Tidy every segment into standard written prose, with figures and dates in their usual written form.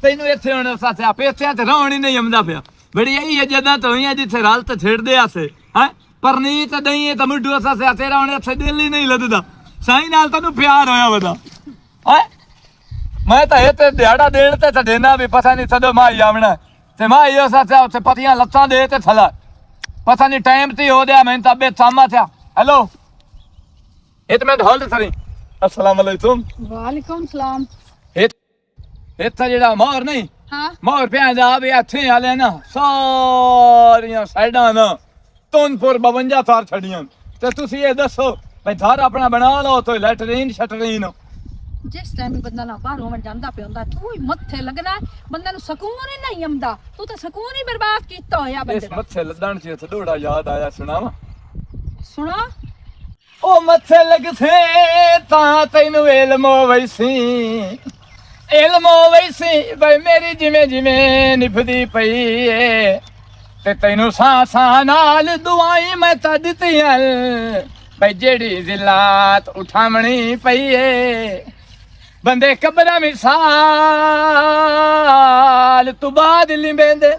ਤੈਨੂੰ ਇੱਥੇ ਹੁਣ ਸਾਥਿਆ ਪੇਸਿਆਂ ਤੇ ਰਹਿਣ ਹੀ ਨਹੀਂ ਆਉਂਦਾ ਪਿਆ ਬੜੀ ਇਹ ਜਦਾਂ ਤੋਂ ਹੀ ਜਿੱਥੇ ਰਲ ਤੇ ਛੇੜਦੇ ਆਸੇ ਹੈ ਪਰਨੀਤ ਨਹੀਂ ਤਾਂ ਮੁੱਢੂ ਸਾਥਿਆ ਤੇਰਾ ਹੁਣ ਇੱਥੇ ਦਿਲ ਹੀ ਨਹੀਂ ਲੱਗਦਾ ਸਾਈਂ ਨਾਲ ਤੈਨੂੰ ਪਿਆਰ ਹੋਇਆ ਵਦਾ ਹੈ ਮੈਂ ਤਾਂ ਇਹ ਤੇ ਦਿਹਾੜਾ ਦੇਣ ਤੇ ਦੇਣਾ ਵੀ ਪਤਾ ਨਹੀਂ ਸਦੋਂ ਮਾਈ ਆਵਣਾ ਤੇ ਮਾਈ ਉਹ ਸਾਥਿਆ ਉੱਥੇ ਪਤੀਆਂ ਲੱਤਾਂ ਦੇ ਤੇ ਥਲਾ ਪਤਾ ਨਹੀਂ ਟਾਈਮ ਤੇ ਹੋ ਗਿਆ ਮੈਂ ਤਾਂ ਬੇ ਸਾਮਾ ਥਿਆ ਹੈਲੋ ਇੱਕ ਮਿੰਟ ਹੋਲਡ ਕਰੀ अस्सलाम वालेकुम वालेकुम सलाम ਇੱਥੇ ਜਿਹੜਾ ਮੋਹਰ ਨਹੀਂ हाँ ਮੋਹਰ ਪਿਆ ਜਾ ਵੀ ਇੱਥੇ ਵਾਲੇ ਨਾ ਸਾਰੀਆਂ ਸਾਈਡਾਂ ਨਾ ਤੁਨਪੁਰ 52 ਥਾਰ ਛੜੀਆਂ ਤੇ ਤੁਸੀਂ ਇਹ ਦੱਸੋ ਭਈ ਘਰ ਆਪਣਾ ਬਣਾ ਲਓ ਤੇ ਲੈਟਰੀਨ ਸ਼ਟਰੀਨ जिस टाइम बंदा ना बाहरों में जांदा पे हुंदा तू ही मत्थे लगना बंदा नु सुकून ही नहीं आंदा तू तो सुकून ही बर्बाद कीता होया ਇਸ बंदे दा ਮੱਥੇ ਲੱਦਣ ਚ ਥੋੜਾ ਯਾਦ ਆਇਆ ਸੁਣਾਵਾ सुना ਉਹ ਮੱਥੇ ਲੱਗਸੇ ਤਾਂ ਤੈਨੂੰ ਇਲਮ ਹੋਵੈਸੀ ਇਲਮ ਹੋਵੈਸੀ ਬਈ ਮੇਰੀ ਜਿਵੇਂ ਜਿਵੇਂ ਨਿਭਦੀ ਪਈ ਏ ਤੇ ਤੈਨੂੰ ਸਾਹਾਂ ਨਾਲ ਦੁਆਈ ਮੈਂ ਤਾਂ ਦਿੱਤੀਆਂ ਬਈ ਜਿਹੜੀ ਜ਼ਿਲਾਤ ਉਠਾਵਣੀ ਪਈ ਏ ਬੰਦੇ ਕਬਰਾਂ ਮਿਸਾਲ ਤੂੰ ਬਾਦ ਲਿੰਬੇਂਦੇ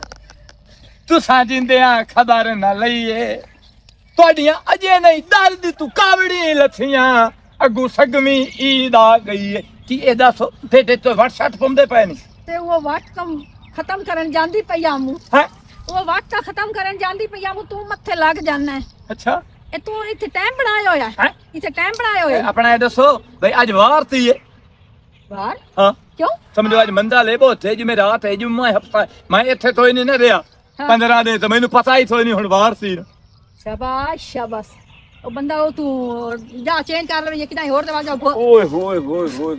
ਤੁਸਾਂ ਜਿੰਦਿਆਂ ਖਬਰ ਨਾ ਲਈਏ ਤੁਹਾਡੀਆਂ ਅਜੇ ਨਹੀਂ ਦਰਦ ਤੂੰ ਕਾਵੜੀ ਲੱਥੀਆਂ ਅੱਗੂ ਸਗਵੀਂ ਈਦ ਆ ਗਈ ਏ ਕੀ ਇਹ ਦੱਸੋ ਤੇ WhatsApp ਪੰਦੇ ਪਏ ਨਹੀਂ ते वो वक्त कम खत्म करन जांदी पयामू ਹੈ वो वक्त खत्म करन जांदी पयामू तू मत्थे लग जाना है ਅੱਛਾ ए तू इथे टाइम बनाया होया हैं? इथे टाइम बनाया होया ਆਪਣਾ ਇਹ ਦੱਸੋ ਬਈ ਅੱਜ ਵਾਰ ਤੀ ਏ बाहर ਹਾਂ क्यों ਸਮਝੋ ਅੱਜ ਮੰਦਾ ਲੈ ਬੋਥੇ ਜਿਵੇਂ ਰਾਤ ਹੈ ਜੁਮਾ ਹਫਤਾ ਮੈਂ ਇੱਥੇ ਤੋਂ ਹੀ ਨਹੀਂ ਨਾ ਰਿਹਾ ਹਾਂ। 15 ਦਿਨ ਤੇ ਮੈਨੂੰ ਪਤਾ ਹੀ ਤੋਂ ਨਹੀਂ ਹੁਣ ਵਾਰ ਸੀ शाबाश शाबाश ओ बंदा ओ तू जा चेंज कर ले ये किना और दवा जा ਓਏ ਹੋਏ ਹੋਏ ਹੋਏ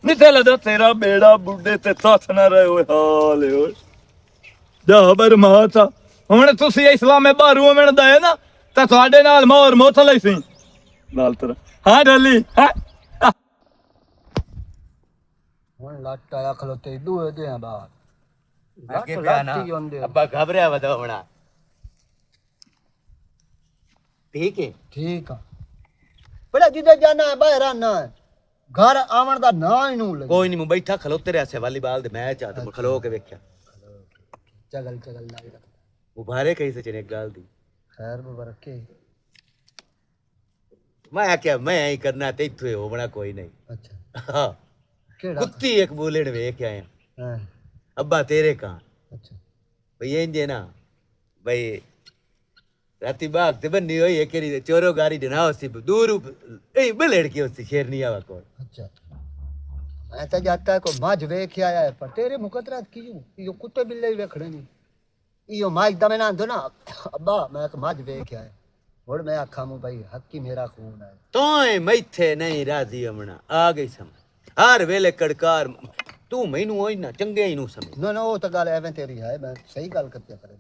ਨਿਤਲ ਦਾ ਤੇਰਾ ਬੇੜਾ ਬੁੱਢੇ ਤੇ ਤੱਥ ਨਾ ਰਹੇ ਓਏ ਹਾਲ ਓਏ ਜਾ ਬਰਮਾਤਾ ਹੁਣ ਤੁਸੀਂ ਇਸਲਾਮੇ ਬਾਹਰੋਂ ਮਿਲਦਾ ਹੈ ਨਾ ਤਾਂ ਤੁਹਾਡੇ ਨਾਲ ਮੋਰ ਮੋਥਲ ਹੀ ਸੀ ਨਾਲ ਤੇਰਾ ਹਾਂ ਡੱਲੀ ਹਾਂ ਹੁਣ ਲੱਟ ਆਇਆ ਖਲੋਤੇ ਦੂਏ ਦੇ ਆ ਬਾਹਰ ਅੱਗੇ ਪਿਆ ਨਾ ਅੱਬਾ ਘਬਰਿਆ ਵਦਾ ਹੋਣਾ ਠੀਕ ਹੈ ਠੀਕ ਆ ਪਹਿਲਾਂ ਜਿੱਦੇ ਜਾਣਾ ਹੈ ਬਾਹਰ ਆਣਾ ਹੈ ਘਰ ਆਵਣ ਦਾ ਨਾਂ ਹੀ ਨੂੰ ਲੈ ਕੋਈ ਨਹੀਂ ਮੈਂ ਬੈਠਾ ਖਲੋਤੇ ਰਿਆ ਸੇ ਵਾਲੀਬਾਲ ਦੇ ਮੈਚ ਆ ਤੇ ਖਲੋ ਕੇ ਵੇਖਿਆ ਚਗਲ ਲਾਈ ਰੱਖ ਉਭਾਰੇ ਕਹੀ ਸਚਨੇ ਇੱਕ ਗੱਲ ਦੀ ਖੈਰ ਬਰਕੇ ਮੈਂ ਆਖਿਆ ਮੈਂ ਐ ਕਰਨਾ ਤੇ ਇੱਥੇ ਹੋਵਣਾ ਕੋਈ ਨਹੀਂ ਅੱਛਾ ਹਾਂ ਕਿਹੜਾ ਕੁੱਤੀ ਇੱਕ ਬੋਲੇੜ ਵੇਖ ਆਇਆ ਹਾਂ ਅੱਬਾ ਤੇਰੇ ਕਾਂ ਅੱਛਾ ਭਈ ਇੰਜੇ ਨਾ ਭਈ ਰਾਤੀ ਬਾਗ ਤੇ ਬੰਨੀ ਹੋਈ ਹੈ ਕਿਹੜੀ ਚੋਰੋ ਗਾਰੀ ਦੇ ਨਾ ਉਸੇ ਦੂਰ ਇਹ ਬਲੇੜ ਕੇ ਉਸੇ ਸ਼ੇਰਨੀ ਆਵਾ ਕੋਲ अच्छा मैं तो जाता है को मज वेख आया है पर तेरे मुकदरा की यो कुत्ते बिल्ले वेखड़े नहीं यो माइक दा मैं ना दो ना अब्बा मैं एक मज वेख आया और मैं आखा मु भाई हक ही मेरा खून है ਤੋਏ ਮੈਥੇ ਨਹੀਂ ਰਾਜ਼ੀ ਅਮਣਾ ਆ ਗਈ ਸਮਝ ਹਰ ਵੇਲੇ ਕੜਕਾਰ ਤੂੰ ਮੈਨੂੰ ਹੋਈ ਨਾ ਚੰਗੇ ਹੀ ਨੂੰ ਸਮਝ नो नो वो तो गल एवें तेरी है मैं सही गल करते करे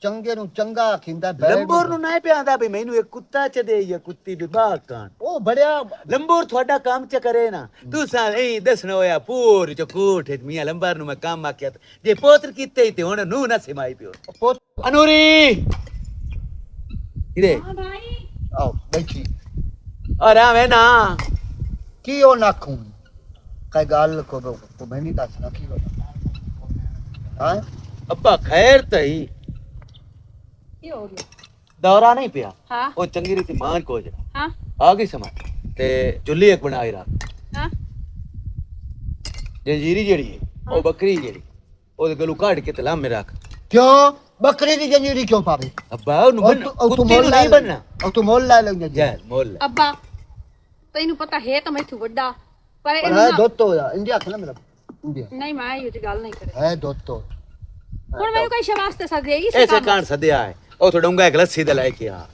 चंगे नु चंगा खिंदा ਲੰਬੋਰ ਨੂੰ ਨਾ ਪਿਆਂਦਾ ਵੀ ਮੈਨੂੰ ਇੱਕ ਕੁੱਤਾ ਚ ਦੇ ਜਾਂ ਕੁੱਤੀ ਵੀ ਬਾਗ ਕਾਨ ओ बड़िया ਲੰਬੋਰ ਤੁਹਾਡਾ ਕੰਮ ਚ ਕਰੇ ਨਾ ਤੂੰ ਸਾਂ ਇਹ ਦੱਸਣਾ ਹੋਇਆ ਪੂਰ ਚ ਕੋਠ ਮੀਆਂ ਲੰਬਰ ਨੂੰ ਮੈਂ ਕੰਮ ਆਖਿਆ ਜੇ ਪੋਤਰ ਕੀਤੇ ਤੇ ਹੁਣ ਨੂੰ ਨਾ ਸਿਮਾਈ ਪਿਓ पोत ਅਨੂਰੀ ਇਰੇ हां भाई आओ बैठी ਆਰਾਮ ਹੈ ਨਾ की ओ ना खून कई गल को मैं नहीं दसना की हो हां ਅੱਬਾ ਖੈਰ ਤਈ ये हो गया ਦੌਰਾ ਨਹੀਂ ਪਿਆ हां ਉਹ ਚੰਗੀ ਰੀਤੀ ਮਾਨ ਕੋ ਜਾ हां ਆ ਗਈ ਸਮਝ ਤੇ ਚੁੱਲੀ ਇੱਕ ਬਣਾਈ ਰੱਖ हां ਜੰਜੀਰੀ ਜਿਹੜੀ ਹੈ ਉਹ ਬੱਕਰੀ ਜਿਹੜੀ ਉਹਦੇ ਗਲੂ ਕੱਢ ਕੇ ਤੇ ਲਾਮੇ ਰੱਖ क्यों बकरी की जंजीरी क्यों पावे ਅੱਬਾ ਉਹਨੂੰ ਬੰਨ ਕੁੱਤੀ ਨੂੰ ਨਹੀਂ ਬੰਨਣਾ और तू मोल ला लेंगे ਜੈ ਮੋਲ अब्बा तैनू पता है तो मैथू वड्डा पर पर है दोतो या इंडिया खना मेरा इंडिया नहीं मैं ये गल नहीं करे है दोतो हुन मैनू कई शवास्ते सदेगी ਐਸੇ ਕਾਂਡ ਸਦਿਆ ਹੈ ਉਹ ਤੋਂ ਡੂੰਗਾ ਇੱਕ ਲੱਸੀ ਦੇ ਲੈ ਕੇ ਆ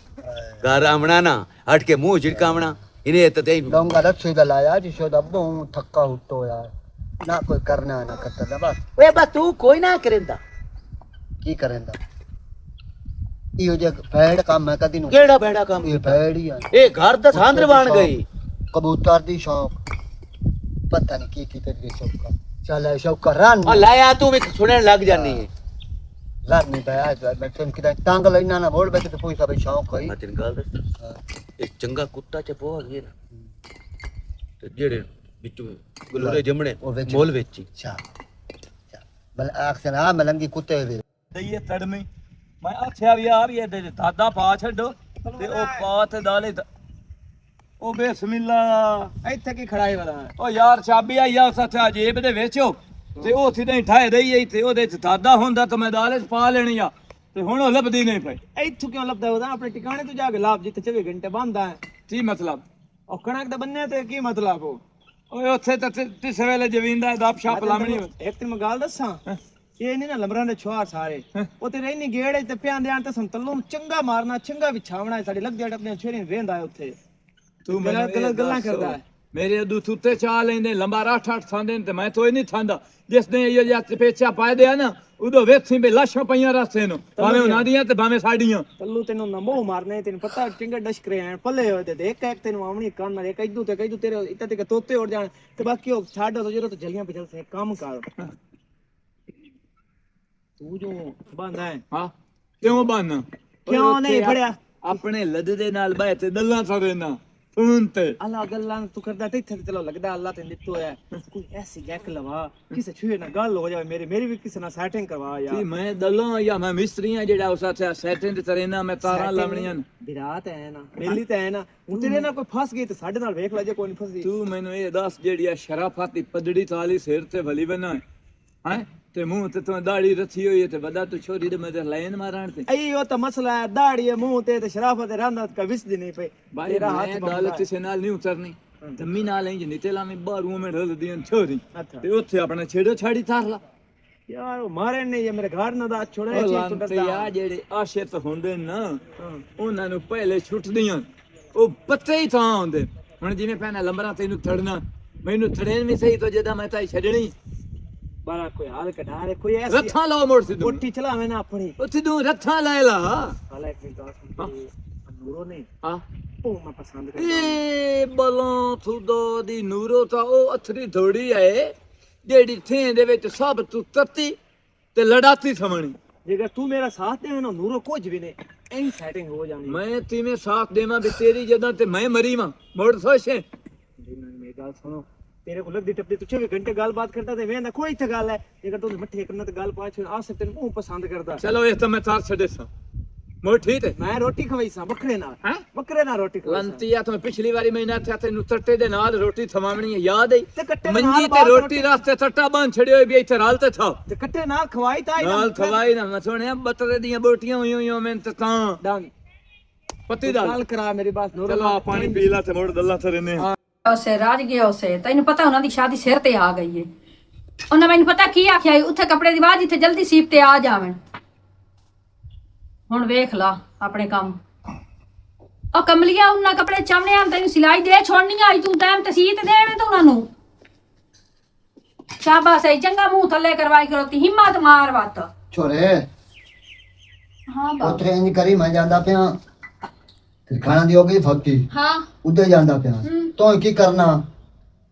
ਘਰ ਆਵਣਾ ਨਾ ਹਟ ਕੇ ਮੂੰਹ ਝਿੜਕਾਵਣਾ ਇਹਨੇ ਤੇ ਤੈਨੂੰ डोंगा रस्सी दा लाया जिसो दा बहु थक्का हुट्टो यार ना कोई करना ना करता बस ਓਏ ਬਾ ਤੂੰ ਕੋਈ ਨਾ ਕਰੇਂਦਾ की करेंदा इहो जे भेड़ काम है कदी नु ਕਿਹੜਾ ਬੈੜਾ ਕੰਮ ये भेड़ ही है ਇਹ ਘਰ ਦਾ ਸਾਂਦਰ ਬਣ ਗਈ कबूतर दी शौक पता नहीं की तेरी शौक का चल शौक का रन ਆ ਲਾਇਆ ਤੂੰ ਵੀ ਸੁਣਨ ਲੱਗ ਜਾਨੀ ਹੈ रन नहीं पाया मैं तुम किदा टांग लेना ना बोल बैठे तो पूछा भाई शौक है ਮੈਂ ਤੈਨੂੰ ਗੱਲ ਦੱਸ ਇੱਕ ਚੰਗਾ ਕੁੱਤਾ ਚ ਪੋ ਗਿਆ ਨਾ ਤੇ ਜਿਹੜੇ बिट्टू गुल्लू जमने वो बेच मोल बेची अच्छा बल अक्सर आ मलंगी कुत्ते भी ਦਈਏ ਤੜਮੀ ਮੈਂ ਆਖਿਆ ਵੀ ਆ ਵੀ ਇਹਦੇ ਚ ਦਾਦਾ ਪਾ ਛੱਡੋ ਤੇ ਉਹ ਪਾ ਤੇ ਦਾਲੇ ਉਹ ਬਿਸਮਿਲ੍ਲਾ ਇੱਥੇ ਕੀ ਖੜਾਈ ਵਾਲਾ ਹੈ? ਉਹ ਯਾਰ ਚਾਬੀ ਆਈ ਆ ਸੱਚਾ ਜੇਬ ਦੇ ਵਿੱਚ ਤੇ ਉਹ ਸਿੱਧਾ ਠਾਏ ਦਈ ਇੱਥੇ ਉਹਦੇ ਚ ਦਾਦਾ ਹੁੰਦਾ ਤਾਂ ਮੈਂ ਦਾਲੇ ਚ ਪਾ ਲੈਣੀ ਆ ਤੇ ਹੁਣ ਉਹ ਲੱਭਦੀ ਨਹੀਂ ਪਈ ਇੱਥੋਂ ਕਿਉਂ ਲੱਭਦਾ ਉਹਦਾ ਆਪਣੇ ਟਿਕਾਣੇ ਤੋਂ ਜਾ ਕੇ ਲਾਭ ਜਿੱਥੇ 24 ਘੰਟੇ ਬੰਦ ਹੈ ਕੀ ਮਤਲਬ ਉਹ ਕਣਕ ਦਾ ਬੰਨੇ ਤੇ ਕੀ ਮਤਲਬ ਉਹ ਓਏ ਉੱਥੇ ਤਾਂ ਤਿਸ ਵੇਲੇ ਜਵੀਂਦਾ ਦੱਬ ਛਾਪ ਲਾਮਣੀ ਇੱਕ ਤੈਨੂੰ ਮੈਂ ਗੱਲ ਦੱਸਾਂ ਇਹ ਨਹੀਂ ਨਾ ਲੰਬਰਾਂ ਦੇ ਛੁਆਰ ਸਾਰੇ ਉਹ ਤੇ ਰਹਿਨੀ ਗੇੜੇ ਤੇ ਪਿਆਂਦੇ ਆਂ ਤੇ ਸੰਤਲੂ ਨੂੰ ਚੰਗਾ ਮਾਰਨਾ ਚੰਗਾ ਵਿਛਾਵਣਾ ਸਾਡੇ ਲੱਗ ਜੜ ਆਪਣੇ ਛੇੜੀ ਵੇਂਦਾ ਹੈ ਉੱਥੇ ਤੂੰ ਗੱਲਾਂ ਕਰਦਾ ਹੈ ਮੇਰੇ ਅਦੂ ਸੁੱਤੇ ਚਾ ਲੈਂਦੇ ਲੰਬਾ 8-8 ਥਾਂਦੇ ਨੇ ਤੇ ਮੈਂ ਤੋਈ ਨਹੀਂ ਥਾਂਦਾ ਜਿਸ ਨੇ ਇਹ ਜਾਂ ਪੇਚਾ ਪਾਏ ਦੇ ਆ ਨਾ ਉਦੋਂ ਵੇਖੀ ਬੇ ਲਾਸ਼ਾਂ ਪਈਆਂ ਰਸਤੇ ਨੂੰ ਭਾਵੇਂ ਉਹਨਾਂ ਦੀਆਂ ਤੇ ਭਾਵੇਂ ਸਾਡੀਆਂ ਤੱਲੂ ਤੈਨੂੰ ਨਾ ਮੋਹ ਮਾਰਨੇ ਤੈਨੂੰ ਪਤਾ ਚੰਗਾ ਡਸ਼ਕਰੇ ਆਣ ਪੱਲੇ ਹੋਏ ਤੇ ਦੇਖ ਇੱਕ ਤੈਨੂੰ ਆਉਣੀ ਕੰਨ ਨਾਲ ਇੱਕ ਇਦੂ ਤੇ ਤੇਰੇ ਇੱਥੇ ਤੇ ਤੋਤੇ ਉੜ ਜਾਣ ਤੇ ਬਾਕੀ ਉਹ ਛੱਡ ਤੋਂ ਜਦੋਂ ਜਲੀਆਂ ਪਿਛਲ ਸੇ ਕੰਮ ਕਰ ਤੂੰ ਜੋ ਬੰਦਾ ਹੈ ਹਾਂ ਕਿਉਂ ਬੰਨ ਕਿਉਂ ਨਹੀਂ ਫੜਿਆ ਆਪਣੇ ਲੱਦ ਦੇ ਨਾਲ ਬਹਿ ਤੇ ਦੱਲਾਂ ਸਰੇ ਨਾ ਫੋਨ ਤੇ ਅੱਲਾ ਗੱਲਾਂ ਤੂੰ ਕਰਦਾ ਤੇ ਇੱਥੇ ਚਲੋ ਲੱਗਦਾ ਅੱਲਾ ਤੈਨੂੰ ਦਿੱਤੋ ਹੈ ਕੋਈ ਐਸੀ ਗੈਕ ਲਵਾ ਕਿਸੇ ਛੂਏ ਨਾਲ ਗੱਲ ਹੋ ਜਾਵੇ ਮੇਰੀ ਵੀ ਕਿਸੇ ਨਾਲ ਸੈਟਿੰਗ ਕਰਵਾ ਯਾਰ ਮੈਂ ਦੱਲਾਂ ਜਾਂ ਮੈਂ ਮਿਸਤਰੀਆਂ ਜਿਹੜਾ ਉਸ ਸਾਥ ਸੈਟਿੰਗ ਤੇ ਨਾ ਮੈਂ ਤਾਰਾਂ ਲਾਵਣੀਆਂ ਵਿਰਾਤ ਹੈ ਨਾ ਮੇਲੀ ਤਾਂ ਹੈ ਨਾ ਹੁਣ ਤੇਰੇ ਨਾਲ ਕੋਈ ਫਸ ਗਈ ਤੇ ਸਾਡੇ ਨਾਲ ਵੇਖ ਲੈ ਜੇ ਕੋਈ ਨਹੀਂ ਫਸਦੀ ਤੂੰ ਮੈਨੂੰ ਇਹ ਦੱਸ ਜਿਹੜੀ ਆ ਸ਼ਰਾਫਤ ਦੀ ਪੱਦੜੀ ਤਾਲੀ ਸਿਰ ਤੇ ਭਲੀ ਬਣਾ ਹੈ ਤੇ ਮੂੰਹ ਤੇ ਤੂੰ ਦਾੜੀ ਰੱਖੀ ਹੋਈ ਤੇ ਵੱਡਾ ਤੂੰ ਛੋਰੀ ਦੇ ਮਦਰ ਲਾਈਨ ਮਾਰਨ ਤੇ ਅਈ ਉਹ ਤਾਂ ਮਸਲਾ ਹੈ ਦਾੜੀ ਮੂੰਹ ਤੇ ਸ਼ਰਾਫਤ ਰਹਿੰਦਾ ਕਵਿਸਦੀ ਨਹੀਂ ਪਈ ਤੇਰਾ ਹੱਥ ਗੱਲ ਕਿਸੇ ਨਾਲ ਨਹੀਂ ਉਤਰਨੀ ਜੰਮੀ ਨਾਲ ਇੰਜ ਨਹੀਂ ਤੇ ਲਾਵੇਂ ਬਾਹਰੋਂ ਮੈਂ ਰਲਦੀਆਂ ਛੋਰੀ ਤੇ ਉੱਥੇ ਆਪਣਾ ਛੇੜੋ ਛਾੜੀ ਤਾਰ ਲਾ ਯਾਰ ਉਹ ਮਾਰੇ ਨੇ ਇਹ ਮੇਰੇ ਘਰ ਨਾ ਦਾ ਛੋੜੇ ਚੀਜ਼ ਤੋਂ ਡਰਦਾ ਜਿਹੜੇ ਆਸ਼ਿਕ ਹੁੰਦੇ ਨਾ ਉਹਨਾਂ ਨੂੰ ਪਹਿਲੇ ਛੁੱਟਦੀਆਂ ਉਹ ਪੱਤੇ ਹੀ ਤਾਂ ਹੁੰਦੇ ਹੁਣ ਜਿਵੇਂ ਪਹਿਲਾਂ ਲੰਬਰਾਂ ਤੈਨੂੰ ਥੜਨਾ ਮੈਨੂੰ ਥੜੇਨ ਵੀ ਸਹੀ ਤੋਂ ਜਦਾ ਮੈਂ ਤਾਂ ਛੱਡਣੀ ਬਾਰਾ ਕੋਈ ਹਾਲ ਕਢਾ ਰੇ ਕੋਈ ਐਸੀ ਰੱਥਾਂ ਲਾਓ ਮੋੜ ਸਿੱਧੂ ਕੋਠੀ ਚਲਾਵੇਂ ਨਾ ਆਪਣੀ ਉਹ ਸਿੱਧੂ ਰੱਥਾਂ ਲੈ ਲਾ ਹਾਲੇ ਇੱਕ ਗੱਲ ਨੂਰੋ ਨੇ ਹਾਂ ਉਹ ਮੈਂ ਪਸੰਦ ਕਰਦਾ ਏ ਬਲਾਂ ਥੁਦਾ ਦੀ ਨੂਰੋ ਤਾਂ ਉਹ ਅਥਰੀ ਥੋੜੀ ਹੈ ਜਿਹੜੀ ਥੇਂ ਦੇ ਵਿੱਚ ਸਭ ਤੂੰ ਤੱਤੀ ਤੇ ਲੜਾਤੀ ਸਮਣੀ ਜੇਕਰ ਤੂੰ ਮੇਰਾ ਸਾਥ ਦੇਵੇਂ ਨਾ ਨੂਰੋ ਕੁਝ ਵੀ ਨਹੀਂ ਐਂ ਸੈਟਿੰਗ ਹੋ ਜਾਣੀ ਮੈਂ ਤਿਵੇਂ ਸਾਥ ਦੇਵਾਂ ਵੀ ਤੇਰੀ ਜਦੋਂ ਤੇ ਮੈਂ ਮਰੀ ਵਾਂ ਮੋੜ ਸੋਚੇ ਮੇਰੀ ਗੱਲ ਸੁਣੋ तेरे को लगदी टपदी तू 24 घंटे गल बात करता ते वेंदा कोई इत्थे गल है जेकर तू मठे करना ते गल पाछ आ सकते तू पसंद करदा चलो ये तो मैं तार छड़े सा मोड़ ठीक है मैं रोटी खवाई सा बकरे ना हैं बकरे ना रोटी खवाई लंतिया तो मैं पिछली बारी महीना थे तैनू तट्टे दे नाल रोटी थमावणी है याद है ते कट्टे मंजी ते रोटी रास्ते तट्टा बन छड़ियो भी इथे राल ते था ते कट्टे ना खवाई ता नाल खवाई ना मैं सुने बतरे दियां बोटियां हुई मैं ते तां डन पत्ती दाल गल करा मेरी बात नूर चलो पानी पी ला ते मोड़ दल्ला थरे ने ਉਸੇ ਰਾਜ ਗਿਆ ਉਸੇ ਤੈਨੂੰ ਪਤਾ ਉਹਨਾਂ ਦੀ ਸ਼ਾਦੀ ਸਿਰ ਤੇ ਆ ਗਈ ਏ ਉਹਨਾਂ ਮੈਨੂੰ ਪਤਾ ਕੀ ਆਖਿਆ ਉੱਥੇ ਕੱਪੜੇ ਦੀ ਬਾਅਦ ਜਿੱਥੇ ਜਲਦੀ ਸੀਪ ਤੇ ਆ ਜਾਵਣ ਹੁਣ ਵੇਖ ਲਾ ਆਪਣੇ ਕੰਮ ਉਹ ਕਮਲੀਆ ਉਹਨਾਂ ਕੱਪੜੇ ਚਾਵਣੇ ਆਂ ਤੈਨੂੰ ਸਿਲਾਈ ਦੇ ਛੋੜਨੀ ਆਈ ਤੂੰ ਟਾਈਮ ਤੇ ਸੀ ਤੇ ਦੇਵੇਂ ਤੂੰ ਉਹਨਾਂ ਨੂੰ ਸ਼ਾਬਾਸ਼ ਹੈ ਚੰਗਾ ਮੂੰਹ ਥੱਲੇ ਕਰਵਾਈ ਕਰੋਤੀ ਹਿੰਮਤ ਮਾਰ ਵੱਤ छोरे ਹਾਂ ਬਾਬਾ उतरे इंज करी मैं जांदा पिया फिर खाना दी हो गई फक्की ਹਾਂ उदे जांदा पिया तो की करना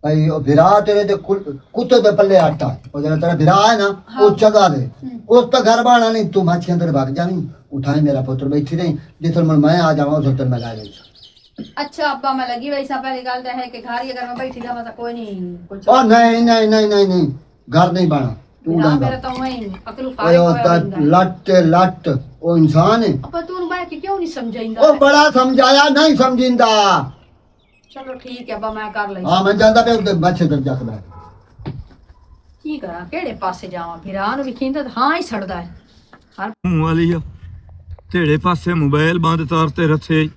भाई ओ भिरा तेरे दे कुत्ते दे पल्ले आटा ओ जरा तेरा भिरा है ना वो जगह दे उस पे घर बाना नहीं तू मच्छी अंदर भाग जानी उठाए मेरा पुत्र बैठी रही जिस मैं आ जावा उस मैं ला जाई अच्छा अब्बा मैं लगी वही सा पहली गल है कि घर अगर मैं बैठी जावा तो कोई नहीं कुछ ओ नहीं नहीं नहीं नहीं नहीं घर नहीं बना तू ना ना मेरा तो वही अकल ओए फारिग ओ होया लट लट ओ इंसान है अब्बा तू बैठ के क्यों नहीं समझाइंदा ओ बड़ा समझाया नहीं समझिंदा चलो ठीक है अब्बा मैं कर लई हां मैं जांदा पे उधर मच्छी दर जाके बैठ की करा केड़े पासे जावां फिर आन भी खिंदा हां ही सड़दा है हर ਮੂੰਹ ਵਾਲੀ ਆ ਢੇੜੇ ਪਾਸੇ ਮੋਬਾਈਲ ਬੰਦ ਤਾਰ ਤੇ ਰੱਖੇ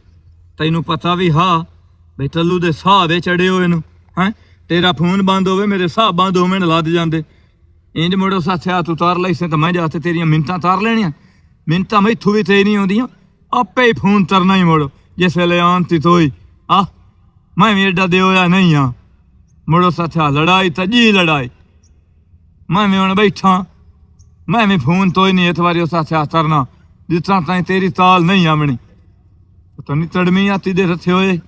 ਤੈਨੂੰ ਪਤਾ ਵੀ ਹਾਂ ਬਈ ਟੱਲੂ ਦੇ ਸਾਹ ਦੇ ਚੜੇ ਹੋਏ ਨੂੰ ਹੈ ਤੇਰਾ ਫੋਨ ਬੰਦ ਹੋਵੇ ਮੇਰੇ ਸਾਹ ਬੰਦ ਹੋਵੇਂ ਲੱਦ ਜਾਂਦੇ ਇੰਜ ਮੋੜੋ ਸਾਥਿਆ ਤੂੰ ਤਾਰ ਲਈ ਸੇ ਤਾਂ ਮੈਂ ਜਾ ਤੇ ਤੇਰੀਆਂ ਮਿੰਤਾਂ ਤਾਰ ਲੈਣੀਆਂ ਮਿੰਤਾਂ ਮੈਥੋਂ ਵੀ ਤੇ ਨਹੀਂ ਆਉਂਦੀਆਂ ਆਪੇ ਹੀ ਫੋਨ ਤਰਨਾ ਹੀ ਮੋੜੋ ਜਿਸ ਵੇਲੇ ਆਂਤੀ ਤੋਈ ਆ ਮੈਂ ਵੀ ਏਡਾ ਦੇ ਹੋਇਆ ਨਹੀਂ ਆ ਮੋੜੋ ਸਾਥਿਆ ਲੜਾਈ ਤਾਂ ਜੀ ਲੜਾਈ ਮੈਂ ਵੀ ਹੁਣ ਬੈਠਾ ਮੈਂ ਵੀ ਫੋਨ ਤੋਈ ਨਹੀਂ ਇਸ ਵਾਰੀ ਉਸ ਸਾਥਿਆ ਤਰਨਾ ਜਿਸ ਤਰ੍ਹਾਂ ਤਾਈਂ ਤੇਰੀ ਤਾਲ ਨਹੀਂ ਆਵਣੀ ਪਤਾ ਨਹੀਂ ਤੜਮੀ ਆਤੀ ਦੇ ਰੱਥੇ ਹੋਏ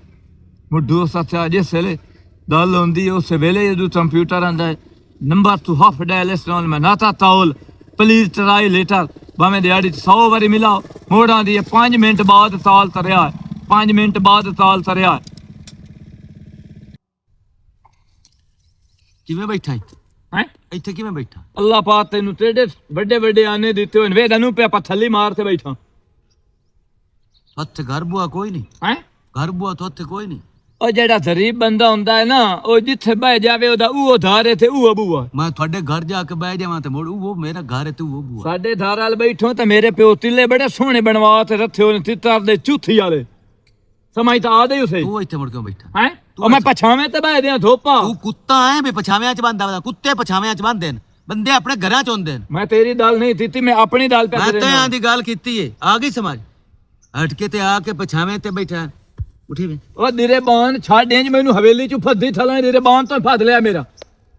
ਮੁੱਢੂ ਸਾਥਿਆ ਜਿਸ ਵੇਲੇ ਗੱਲ ਹੁੰਦੀ ਉਸ ਵੇਲੇ ਜਦੋਂ ਕੰਪਿਊਟਰ ਆਂਦਾ ਹੈ ਨੰਬਰ ਟੂ ਹਾਫ ਡਾਇਲਸ ਨਾਲ ਮੈਂ ਨਾਤਾ ਤਾਲ ਪਲੀਜ਼ ਟਰਾਈ ਲੇਟਰ ਭਾਵੇਂ ਦਿਹਾੜੀ 100 ਵਾਰੀ ਮਿਲਾਓ ਮੋੜਾਂ ਦੀ 5 ਮਿੰਟ ਬਾਅਦ ਤਾਲ ਤਰਿਆ 5 ਮਿੰਟ ਬਾਅਦ ਤਾਲ ਤਰਿਆ ਕਿਵੇਂ ਬੈਠਾ ਇੱਥੇ ਹੈ ਇੱਥੇ ਕਿਵੇਂ ਬੈਠਾ ਅੱਲਾ ਪਾਕ ਤੈਨੂੰ ਤੇਡੇ ਵੱਡੇ ਵੱਡੇ ਆਨੇ ਦਿੱਤੇ ਹੋਏ ਨੇ ਵੇ ਤੈਨੂੰ ਪਿਆ ਪੱਥਲੀ ਮਾਰ ਤੇ ਬੈਠਾ ਉੱਥੇ ਘਰ ਬੁਆ ਕੋਈ ਨਹੀਂ ਹੈ ਘਰ ਬੁਆ ਤਾਂ ਉੱਥੇ ਕੋਈ ਨਹੀਂ ਉਹ ਜਿਹੜਾ ਗਰੀਬ ਬੰਦਾ ਹੁੰਦਾ ਹੈ ਨਾ ਉਹ ਜਿੱਥੇ ਬਹਿ ਜਾਵੇ ਉਹਦਾ ਉਹ ਧਾਰੇ ਤੇ ਉਹ ਬੂਆ ਮੈਂ ਤੁਹਾਡੇ ਘਰ ਜਾ ਕੇ ਬਹਿ ਜਾਵਾਂ ਤੇ ਮੋੜ ਉਹ ਮੇਰਾ ਘਰ ਹੈ ਤੂੰ ਉਹ ਬੁਆ ਸਾਡੇ ਧਾਰ ਵਾਲ ਬੈਠੋ ਤੇ ਮੇਰੇ ਪਿਓ ਤਿੱਲੇ ਬੜੇ ਸੋਹਣੇ ਬਣਵਾ ਤੇ ਰੱਥੇ ਹੋਏ ਨੇ ਤਿੱਤਰ ਦੇ ਚੂਥੀ ਵਾਲੇ ਸਮਝ ਤਾਂ ਆ ਦੇ ਉਸੇ ਤੂੰ ਇੱਥੇ ਮੁੜ ਕਿਉਂ ਬੈਠਾ ਹੈ ਉਹ ਮੈਂ ਪਛਾਵੇਂ ਤੇ ਬਹਿ ਦਿਆਂ ਧੋਪਾ ਤੂੰ ਕੁੱਤਾ ਹੈ ਵੀ ਪਛਾਵਿਆਂ ਚ ਬੰਦਾ ਕੁੱਤੇ ਪਛਾਵਿਆਂ ਚ ਬੰਦੇ ਨੇ ਬੰਦੇ ਆਪਣੇ ਘਰਾਂ ਚ ਹੁੰਦੇ ਨੇ ਮੈਂ ਤੇਰੀ ਦਾਲ ਨਹੀਂ ਦਿੱਤੀ ਮੈਂ ਆਪਣੀ ਦਾਲ ਪੈ ਮੈਂ ਤਾਂ ਦੀ ਗੱਲ ਕੀਤੀ ਏ ਆ ਗਈ ਸਮਝ ਹਟ ਕੇ ਤੇ ਆ ਕੇ ਪਛਾਵੇਂ ਤੇ ਬੈਠਾ ਉਠੀ ਵੇ ਉਹ ਦਿਰੇ ਬਾਨ ਛਾੜੇਂ ਮੈਨੂੰ ਹਵੇਲੀ ਚ ਫੱਦੀ ਥਲਾਂ ਦਿਰੇ ਬਾਨ ਤੋਂ ਫੱਦ ਲਿਆ ਮੇਰਾ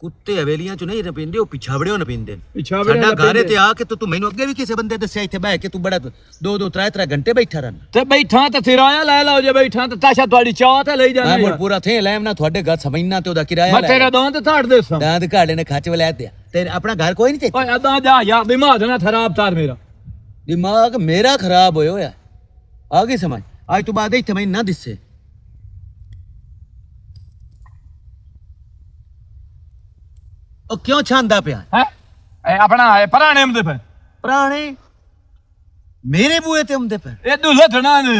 ਕੁੱਤੇ ਹਵੇਲੀਆਂ ਚ ਨਹੀਂ ਰਪਿੰਦੇ ਉਹ ਪਿਛਾਵੜਿਓ ਨਾ ਪਿੰਦੇ ਪਿਛਾਵੜੇ ਸਾਡਾ ਘਰ ਤੇ ਆ ਕੇ ਤੂੰ ਮੈਨੂੰ ਅੱਗੇ ਵੀ ਕਿਸੇ ਬੰਦੇ ਦੱਸਿਆ ਇੱਥੇ ਬਹਿ ਕੇ ਤੂੰ ਬੜਾ 2-2 3-3 ਘੰਟੇ ਬੈਠਾ ਰਹਿਣਾ ਤੇ ਬੈਠਾ ਤੇ ਕਿਰਾਇਆ ਲੈ ਲਓ ਜੇ ਬੈਠਾ ਤੇ ਤਾਸ਼ਾ ਤੁਹਾਡੀ ਚਾਹ ਤੇ ਲਈ ਮੈਂ ਜਾਣਾ ਮੁੜ ਪੂਰਾ ਥੇ ਲੈਮ ਨਾ ਤੁਹਾਡੇ ਘਰ ਸਮਝਣਾ ਤੇ ਉਹਦਾ ਕਿਰਾਇਆ ਮੈਂ ਤੇਰਾ ਦਾਂ ਤੇ ਥਾੜ ਦੇ ਸਾਂ ਦਾਦ ਘਾੜੇ ਨੇ ਖੱਚ ਵਲਿਆ ਤੇ ਤੇ ਆਪਣਾ ਘਰ ਕੋਈ ਨਹੀਂ ਤੇ ਓਏ ਅਦਾਂ ਜਾ ਯਾਰ ਦਿਮਾਗ ਨਾ ਖਰਾਬ ਤਾਰ ਮੇਰਾ ਦਿਮਾਗ ਮੇਰਾ ਖਰਾਬ ਹੋਇਆ ਹੋਇਆ ਆ ਗਈ ਸਮਝ ਅੱਜ ਤੋਂ ਬਾਅਦ ਇੱਥੇ ਮੈਨੂੰ ਨਾ ਦਿਸੇ ਉਹ ਕਿਉਂ ਛਾਂਦਾ ਪਿਆ ਹੈ ਆਪਣਾ ਪੁਰਾਣੇ ਹੁੰਦੇ ਪਏ ਪੁਰਾਣੇ ਮੇਰੇ ਬੂਏ ਤੇ ਹੁੰਦੇ ਪਏ ਇਹ ਤੂੰ ਲੱਥਣਾ ਨੇ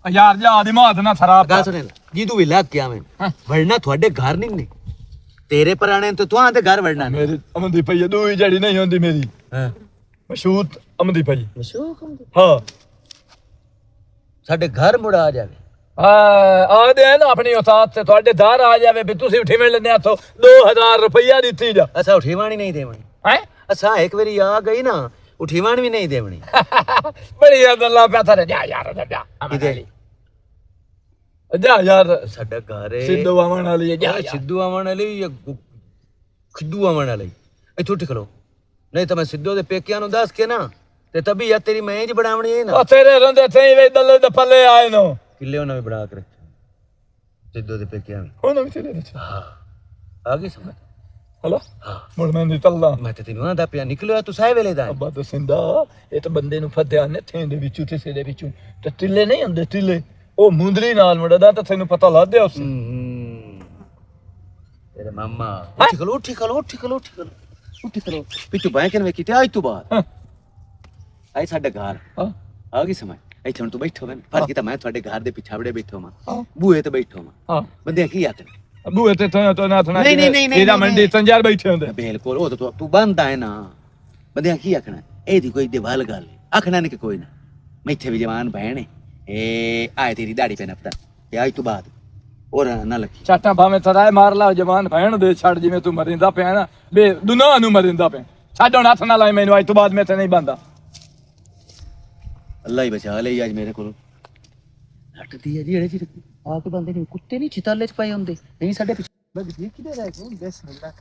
ਯਾਰ ਜਾ ਦਿਮਾਗ ਨਾ ਖਰਾਬ ਗੱਲ ਸੁਣੇ ਜੀ ਤੂੰ ਵੀ ਲੱਗ ਗਿਆ ਮੈਂ ਵੜਨਾ ਤੁਹਾਡੇ ਘਰ ਨਹੀਂ ਤੇਰੇ ਪੁਰਾਣੇ ਤੇ ਤੂੰ ਆਂਦੇ ਘਰ ਵੜਨਾ ਮੇਰੀ ਅਮਦੀ ਪਈ ਦੂਈ ਜੜੀ ਨਹੀਂ ਹੁੰਦੀ ਮੇਰੀ ਹਾਂ ਮਸ਼ਹੂਰ ਅਮਦੀ ਪਈ ਮਸ਼ੂਕ ਹਾਂ ਸਾਡੇ ਘਰ ਮੁੜ ਆ ਜਾਵੇ ਆ ਦੇ ਨਾ ਆਪਣੀ ਔਤਾਤ ਤੇ ਤੁਹਾਡੇ ਦਾਰ ਆ ਜਾਵੇ ਵੀ ਤੁਸੀਂ ਉਠੀ ਮਿਲ ਲੈਂਦੇ ਹੱਥੋਂ 2000 ਰੁਪਇਆ ਦਿੱਤੀ ਜਾ ਅਸਾਂ ਉਠੀਵਾਣੀ ਨਹੀਂ ਦੇਵਣੀ ਹੈ ਅਸਾਂ ਇੱਕ ਵਾਰੀ ਆ ਗਈ ਨਾ ਉਠੀਵਾਣ ਵੀ ਨਹੀਂ ਦੇਵਣੀ ਬੜੀ ਗੱਲਾਂ ਪਿਆ ਥਾ ਜਾ ਯਾਰ ਜਾ ਕਿਤੇ ਜਾ ਯਾਰ ਸਾਡਾ ਘਰ ਹੈ ਸਿੱਧੂ ਆਵਣ ਵਾਲੀ ਹੈ ਜਾ ਸਿੱਧੂ ਆਵਣ ਵਾਲੀ ਜਾਂ ਖਿੱਦੂ ਆਵਣ ਵਾਲੀ ਇੱਥੋਂ ਟਿਕਲੋ ਨਹੀਂ ਤਾਂ ਮੈਂ ਸਿੱਧੂ ਦੇ ਪੇਕਿਆਂ ਨੂੰ ਦੱਸ ਕੇ ਨਾ ਤੇ ਤਬੀ ਯਾ ਤੇਰੀ ਮੈਂ ਜੀ ਬਣਾਵਣੀ ਹੈ ਨਾ ਉਹ ਤੇਰੇ ਰੰਦੇ ਥੇ ਵੇ ਦਲੇ ਦੇ ਪੱਲੇ ਆਏ ਨੋ ਕਿੱਲੇ ਉਹਨਾਂ ਵੀ ਬਣਾ ਕੇ ਰੱਖਿਆ ਸਿੱਧੂ ਦੇ ਪੇਕਿਆਂ ਵੀ ਉਹਨਾਂ ਵਿੱਚ ਤੇਰੇ ਵਿੱਚ ਹਾਂ ਆ ਗਈ ਸਮਝ ਹਲਾ ਮੁੜ ਮੈਂ ਨਹੀਂ ਤੱਲਦਾ ਮੈਂ ਤੇ ਤੈਨੂੰ ਆਂਦਾ ਪਿਆ ਨਿਕਲਿਆ ਤੂੰ ਸਾਹ ਵੇਲੇ ਦਾ ਅੱਬਾ ਦਸਿੰਦਾ ਇਹ ਤਾਂ ਬੰਦੇ ਨੂੰ ਫੱਦਿਆ ਨੇ ਥੇ ਦੇ ਵਿੱਚੋਂ ਤੇ ਸੇ ਦੇ ਵਿੱਚੋਂ ਤੇ ਟਿੱਲੇ ਨਹੀਂ ਹੁੰਦੇ ਟਿੱਲੇ ਉਹ ਮੁੰਦਰੀ ਨਾਲ ਮੁੰਡਾ ਤਾਂ ਤੈਨੂੰ ਪਤਾ ਲੱਗ ਗਿਆ ਉਸ ਤੇਰੇ ਮਾਮਾ ਉੱਠ ਖਲੋ ਪਿੱਛੋਂ ਬੈਂਕ ਨੇ ਕੀਤੀ ਅੱਜ ਤੋਂ ਬਾਅਦ ਆਈ ਸਾਡਾ ਘਰ ਆ ਗਈ ਸਮਝ ਇੱਥੇ ਹੁਣ ਤੂੰ ਬੈਠੋ ਮੈਂ ਫਰਕ ਕੀਤਾ ਮੈਂ ਤੁਹਾਡੇ ਘਰ ਦੇ ਪਿਛਾਵੜੇ ਬੈਠੋ ਮੈਂ ਬੂਹੇ ਤੇ ਬੈਠੋ ਮੈਂ ਬੰਦੇ ਕੀ ਆਖਣ ਬੂਏ ਤੇ ਤੋਂ ਨਾ ਥਣਾ ਨਹੀਂ ਇਹਦਾ ਮੰਡੀ ਤੰਜਾਰ ਬੈਠੇ ਹੁੰਦੇ ਬਿਲਕੁਲ ਉਹ ਤਾਂ ਤੂੰ ਬੰਦਾ ਹੈ ਨਾ ਬੰਦੇ ਕੀ ਆਖਣਾ ਇਹਦੀ ਕੋਈ ਦਿਵਾਲ ਗੱਲ ਆਖਣਾ ਨਹੀਂ ਕਿ ਕੋਈ ਨਾ ਮੈਂ ਇੱਥੇ ਵੀ ਜਵਾਨ ਭੈਣ ਹੈ ਇਹ ਆਏ ਤੇਰੀ ਦਾੜੀ ਪੈ ਨਪਤਾ ਤੇ ਅੱਜ ਤੋਂ ਬਾਅਦ ਔਰ ਨਾ ਲੱਗੀ ਚਾਟਾਂ ਭਾਵੇਂ ਤਰਾਏ ਮਾਰ ਲਾ ਜਵਾਨ ਭੈਣ ਦੇ ਛੱਡ ਜਿਵੇਂ ਤੂੰ ਮਰਿੰਦਾ ਪਿਆ ਨਾ ਬੇ ਦੁਨਾ ਨੂੰ ਮਰਿੰਦਾ ਪਿਆ ਛੱਡ ਹੁਣ ਹੱਥ ਨਾ ਲਾਈ ਮੈਨੂੰ ਅੱਜ ਤੋਂ ਬਾਅਦ ਮੈਂ ਤੇ ਨਹੀਂ ਬੰਦਾ ਅੱਲਾ ਹੀ ਬਚਾ ਲਈ ਅੱਜ ਮੇਰੇ ਕੋਲ ਹਟਦੀ ਹੈ ਜਿਹੜੇ ਜਿਹੜੇ ਆ ਕੇ ਬੰਦੇ ਨੇ ਕੁੱਤੇ ਨਹੀਂ ਛਿਤਾਲੇ ਚ ਪਏ ਹੁੰਦੇ ਨਹੀਂ ਸਾਡੇ ਪਿੱਛੇ ਬਸ ਇਹ ਕਿਧਰ ਹੈ ਕੌਣ ਬਿਸਮਿਲ੍ਲਾ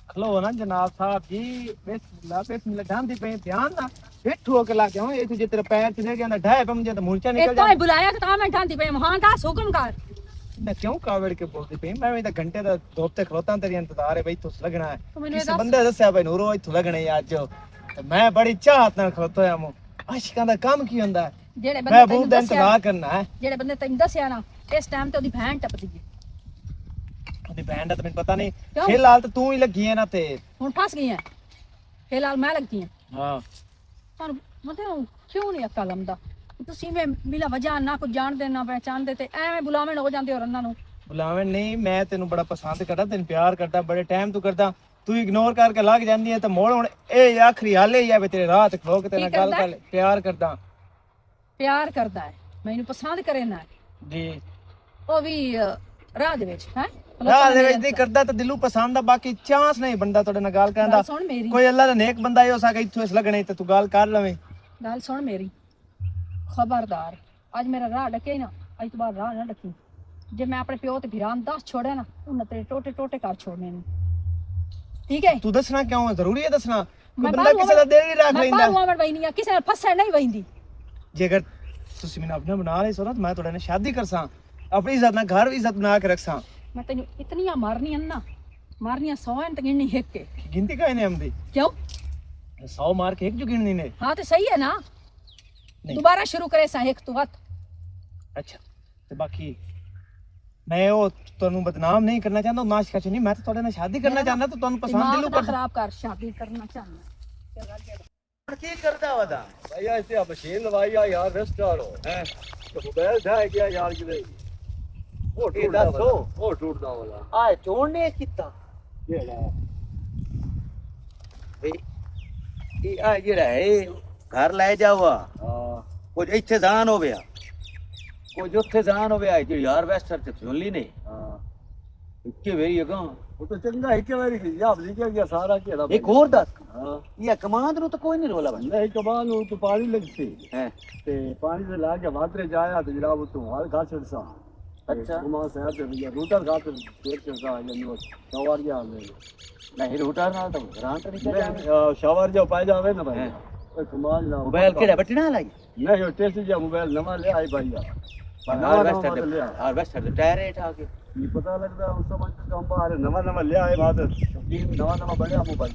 ਖਲੋ ਨਾ ਜਨਾਬ ਸਾਹਿਬ ਜੀ ਬਿਸਮਿਲ੍ਲਾ ਢਾਂਦੀ ਪਏ ਧਿਆਨ ਨਾਲ ਬੈਠੋ ਕੇ ਲਾ ਕੇ ਇਹ ਤੁਝੇ ਤੇਰੇ ਪੈਰ ਚ ਗਿਆ ਨਾ ਢਾਏ ਪਮ ਜੇ ਤਾਂ ਮੁਰਚਾ ਨਿਕਲ ਇਹ ਤਾਂ ਬੁਲਾਇਆ ਕਿ ਤਾਂ ਮੈਂ ਢਾਂਦੀ ਪਈ ਹਾਂ ਦਾ ਹੁਕਮ ਕਰ मैं क्यों कावड़ के बोलती पई मैं तो घंटे दा दोते खलोता तेरी इंतजार है भाई तू लगना है किस बंदे दसया भाई नूरो इथों लगने आज ते मैं बड़ी चाहत नाल खलोता या मु आशिकां दा काम की हुंदा है जेड़े मैं बंदे बहुत इंतजार करना है जेड़े बंदे तैਨੂੰ दसया ना इस टाइम ते ओदी भैन टपदी गई ओदी भैन दा तो मैनू पता नहीं फिलहाल तो तू ही लगी है ना ते हुन फस गई है फिलहाल मैं लगी हां हां पर मतलब क्यों नहीं अक्ल आंदा ਤੁਸੀਂ ਮੈਂ ਬਿਲਾ ਵਜ੍ਹਾ ਨਾ ਕੁਝ ਜਾਣਦੇ ਨਾ ਪਹਿਚਾਨਦੇ ਤੇ ਐਵੇਂ ਬੁਲਾਵਣ ਹੋ ਜਾਂਦੇ ਹੋ ਉਹਨਾਂ ਨੂੰ ਬੁਲਾਵਣ ਨਹੀਂ ਮੈਂ ਤੈਨੂੰ ਬੜਾ ਪਸੰਦ ਕਰਦਾ ਤੈਨੂੰ ਪਿਆਰ ਕਰਦਾ ਬੜੇ ਟਾਈਮ ਤੋਂ ਕਰਦਾ ਤੂੰ ਇਗਨੋਰ ਕਰਕੇ ਲੱਗ ਜਾਂਦੀ ਹੈ ਤਾਂ ਮੋੜ ਹੁਣ ਇਹ ਆਖਰੀ ਹਾਲੇ ਹੀ ਆ ਵੀ ਤੇਰੇ ਰਾਹ ਤੇ ਖਲੋ ਕੇ ਤੇਰੇ ਨਾਲ ਗੱਲ ਕਰ ਪਿਆਰ ਕਰਦਾ ਹੈ ਮੈਨੂੰ ਪਸੰਦ ਕਰੇ ਨਾ ਜੀ ਉਹ ਵੀ ਰਾਹ ਦੇ ਵਿੱਚ ਹੈ ਰਾਹ ਦੇ ਵਿੱਚ ਕਰਦਾ ਤਾਂ ਦਿਲੋਂ ਪਸੰਦ ਆ ਬਾਕੀ ਚਾਂਸ ਨਹੀਂ ਬੰਦਾ ਤੁਹਾਡੇ ਨਾਲ ਗੱਲ ਕਰਨ ਦਾ ਸੁਣ ਮੇਰੀ ਕੋਈ ਅੱਲਾ ਦਾ ਨੇਕ ਬੰਦਾ ਹੀ ਹੋ ਸਕਦਾ ਇੱਥੋਂ ਇਸ ਲੱਗਣੇ ਤੇ ਤੂੰ ਗੱਲ ਕਰ ਲਵੇਂ ਗੱਲ ਸੁਣ ਮੇਰੀ ਖਬਰਦਾਰ ਅੱਜ ਮੇਰਾ ਰਾਹ ਡਕੇ ਨਾ ਅੱਜ ਤੋਂ ਬਾਅਦ ਰਾਹ ਨਾ ਡਕੀ ਜੇ ਮੈਂ ਆਪਣੇ ਪਿਓ ਤੇ ਵੀਰਾਂ 10 ਛੋੜਿਆ ਨਾ ਉਹਨਾਂ ਤੇ ਟੋਟੇ ਕਰ ਛੋੜਨੇ ਨੇ ਠੀਕ ਹੈ ਤੂੰ ਦੱਸਣਾ ਕਿਉਂ ਹੈ ਜ਼ਰੂਰੀ ਹੈ ਦੱਸਣਾ ਕੋਈ ਬੰਦਾ ਕਿਸੇ ਦਾ ਦਿਲ ਨਹੀਂ ਰੱਖ ਲੈਂਦਾ ਮੈਂ ਬਾਹਰ ਵੜਨੀ ਆ ਕਿਸੇ ਨਾਲ ਫਸਣ ਨਹੀਂ ਵੈਂਦੀ ਜੇਕਰ ਤੁਸੀਂ ਮੈਨੂੰ ਆਪਣਾ ਬਣਾ ਲਈ ਸੋ ਨਾ ਮੈਂ ਤੁਹਾਡੇ ਨਾਲ ਸ਼ਾਦੀ ਕਰਸਾਂ ਆਪਣੀ ਇੱਜ਼ਤ ਨਾਲ ਘਰ ਵੀ ਇੱਜ਼ਤ ਬਣਾ ਕੇ ਰੱਖਸਾਂ ਮੈਂ ਤੈਨੂੰ ਇਤਨੀਆਂ ਮਾਰਨੀਆਂ ਨਾ ਮਾਰਨੀਆਂ 100 ਐਂ ਤੇ ਗਿਣਨੀ ਇੱਕ ਕੇ ਗਿਣਤੀ ਕਾਇ ਨੇ ਆਮਦੀ ਕਿਉਂ 100 ਮਾਰ ਕੇ ਇੱਕ ਜੋ ਗਿਣਨੀ ਨੇ ਹਾਂ ਤੇ ਸਹੀ ਹੈ ਨਾ दोबारा शुरू करे सा एक तो बात ਅੱਛਾ ਤੇ ਬਾਕੀ ਮੈਂ ਉਹ ਤੁਹਾਨੂੰ ਬਦਨਾਮ ਨਹੀਂ ਕਰਨਾ ਚਾਹੁੰਦਾ ਨਾਸ਼ ਖਚ ਨਹੀਂ, ਮੈਂ ਤਾਂ ਤੁਹਾਡੇ ਨਾਲ ਸ਼ਾਦੀ ਕਰਨਾ ਚਾਹੁੰਦਾ ਤਾਂ ਤੁਹਾਨੂੰ ਪਸੰਦ ਦਿਮਾਗ ਦਿਲੋਂ ਨਾ ਕਰ ਖਰਾਬ ਕਰ, ਸ਼ਾਦੀ ਕਰਨਾ ਚਾਹੁੰਦਾ। ਕੀ ਕਰਦਾ ਵਦਾ भैया इसे मशीन लवाई यार रेस्टार हो हैं तो मोबाइल ढह गया यार किधर वो ये दस हो। वो टूटदा वाला ਆ ਚੋਣਨੇ ਕੀਤਾ ये ला ਇਹ ਆ ਜਿਹੜਾ ਹੈ ਘਰ ਲੈ ਜਾਵਾ हां ਕੁਝ ਇੱਥੇ ਜਾਣ ਹੋਵਿਆ ਕੁਝ ਉੱਥੇ ਜਾਣ ਹੋਵਿਆ ਜੋ ਯਾਰ ਵੈਸਟਰ ਤੇ ਸੁਣ ਲਈ ਨੇ हां ਇੱਕੇ ਵੇਰੀ ਅਗਾ वो तो चंगा है के मेरी याद लिखा गया सारा केड़ा ਇੱਕ ਹੋਰ ਦੱਸ हां ਇਹ ਕਮਾਂਡ ਨੂੰ ਤਾਂ ਕੋਈ ਨਹੀਂ ਰੋਲਾ ਬੰਦਾ नहीं कमान तो पानी लगती ਹੈ ते पानी से ला के वातरे जाया तो जनाब तो हाल खा छड़सा अच्छा। घुमा से आते भैया रूटर खाते देख के सा ये सवार गया ਨਹੀਂ ਰੂਟਾ ਨਾਲ ਤਾਂ ਗ੍ਰਾਂਟ ਨਹੀਂ ਚੱਲਿਆ शावर जो पाए जावे ना भाई हैं। ओए कमाल ना ਮੋਬਾਈਲ ਕਿਹੜਾ ਬਟਨਾ ਲਾਈ नहीं वो टेस्ट जा मोबाइल नवा ले आई भैया ਹਾਰਵੈਸਟਰ ਦੇ ਹਾਰਵੈਸਟਰ ਦੇ ਟਾਇਰ ਰੇਟ ਆ ਗਏ ये पता लगता है उस समय तो हम बाहर नवा नवा ले आए बाद नवा नवा बढ़िया मोबाइल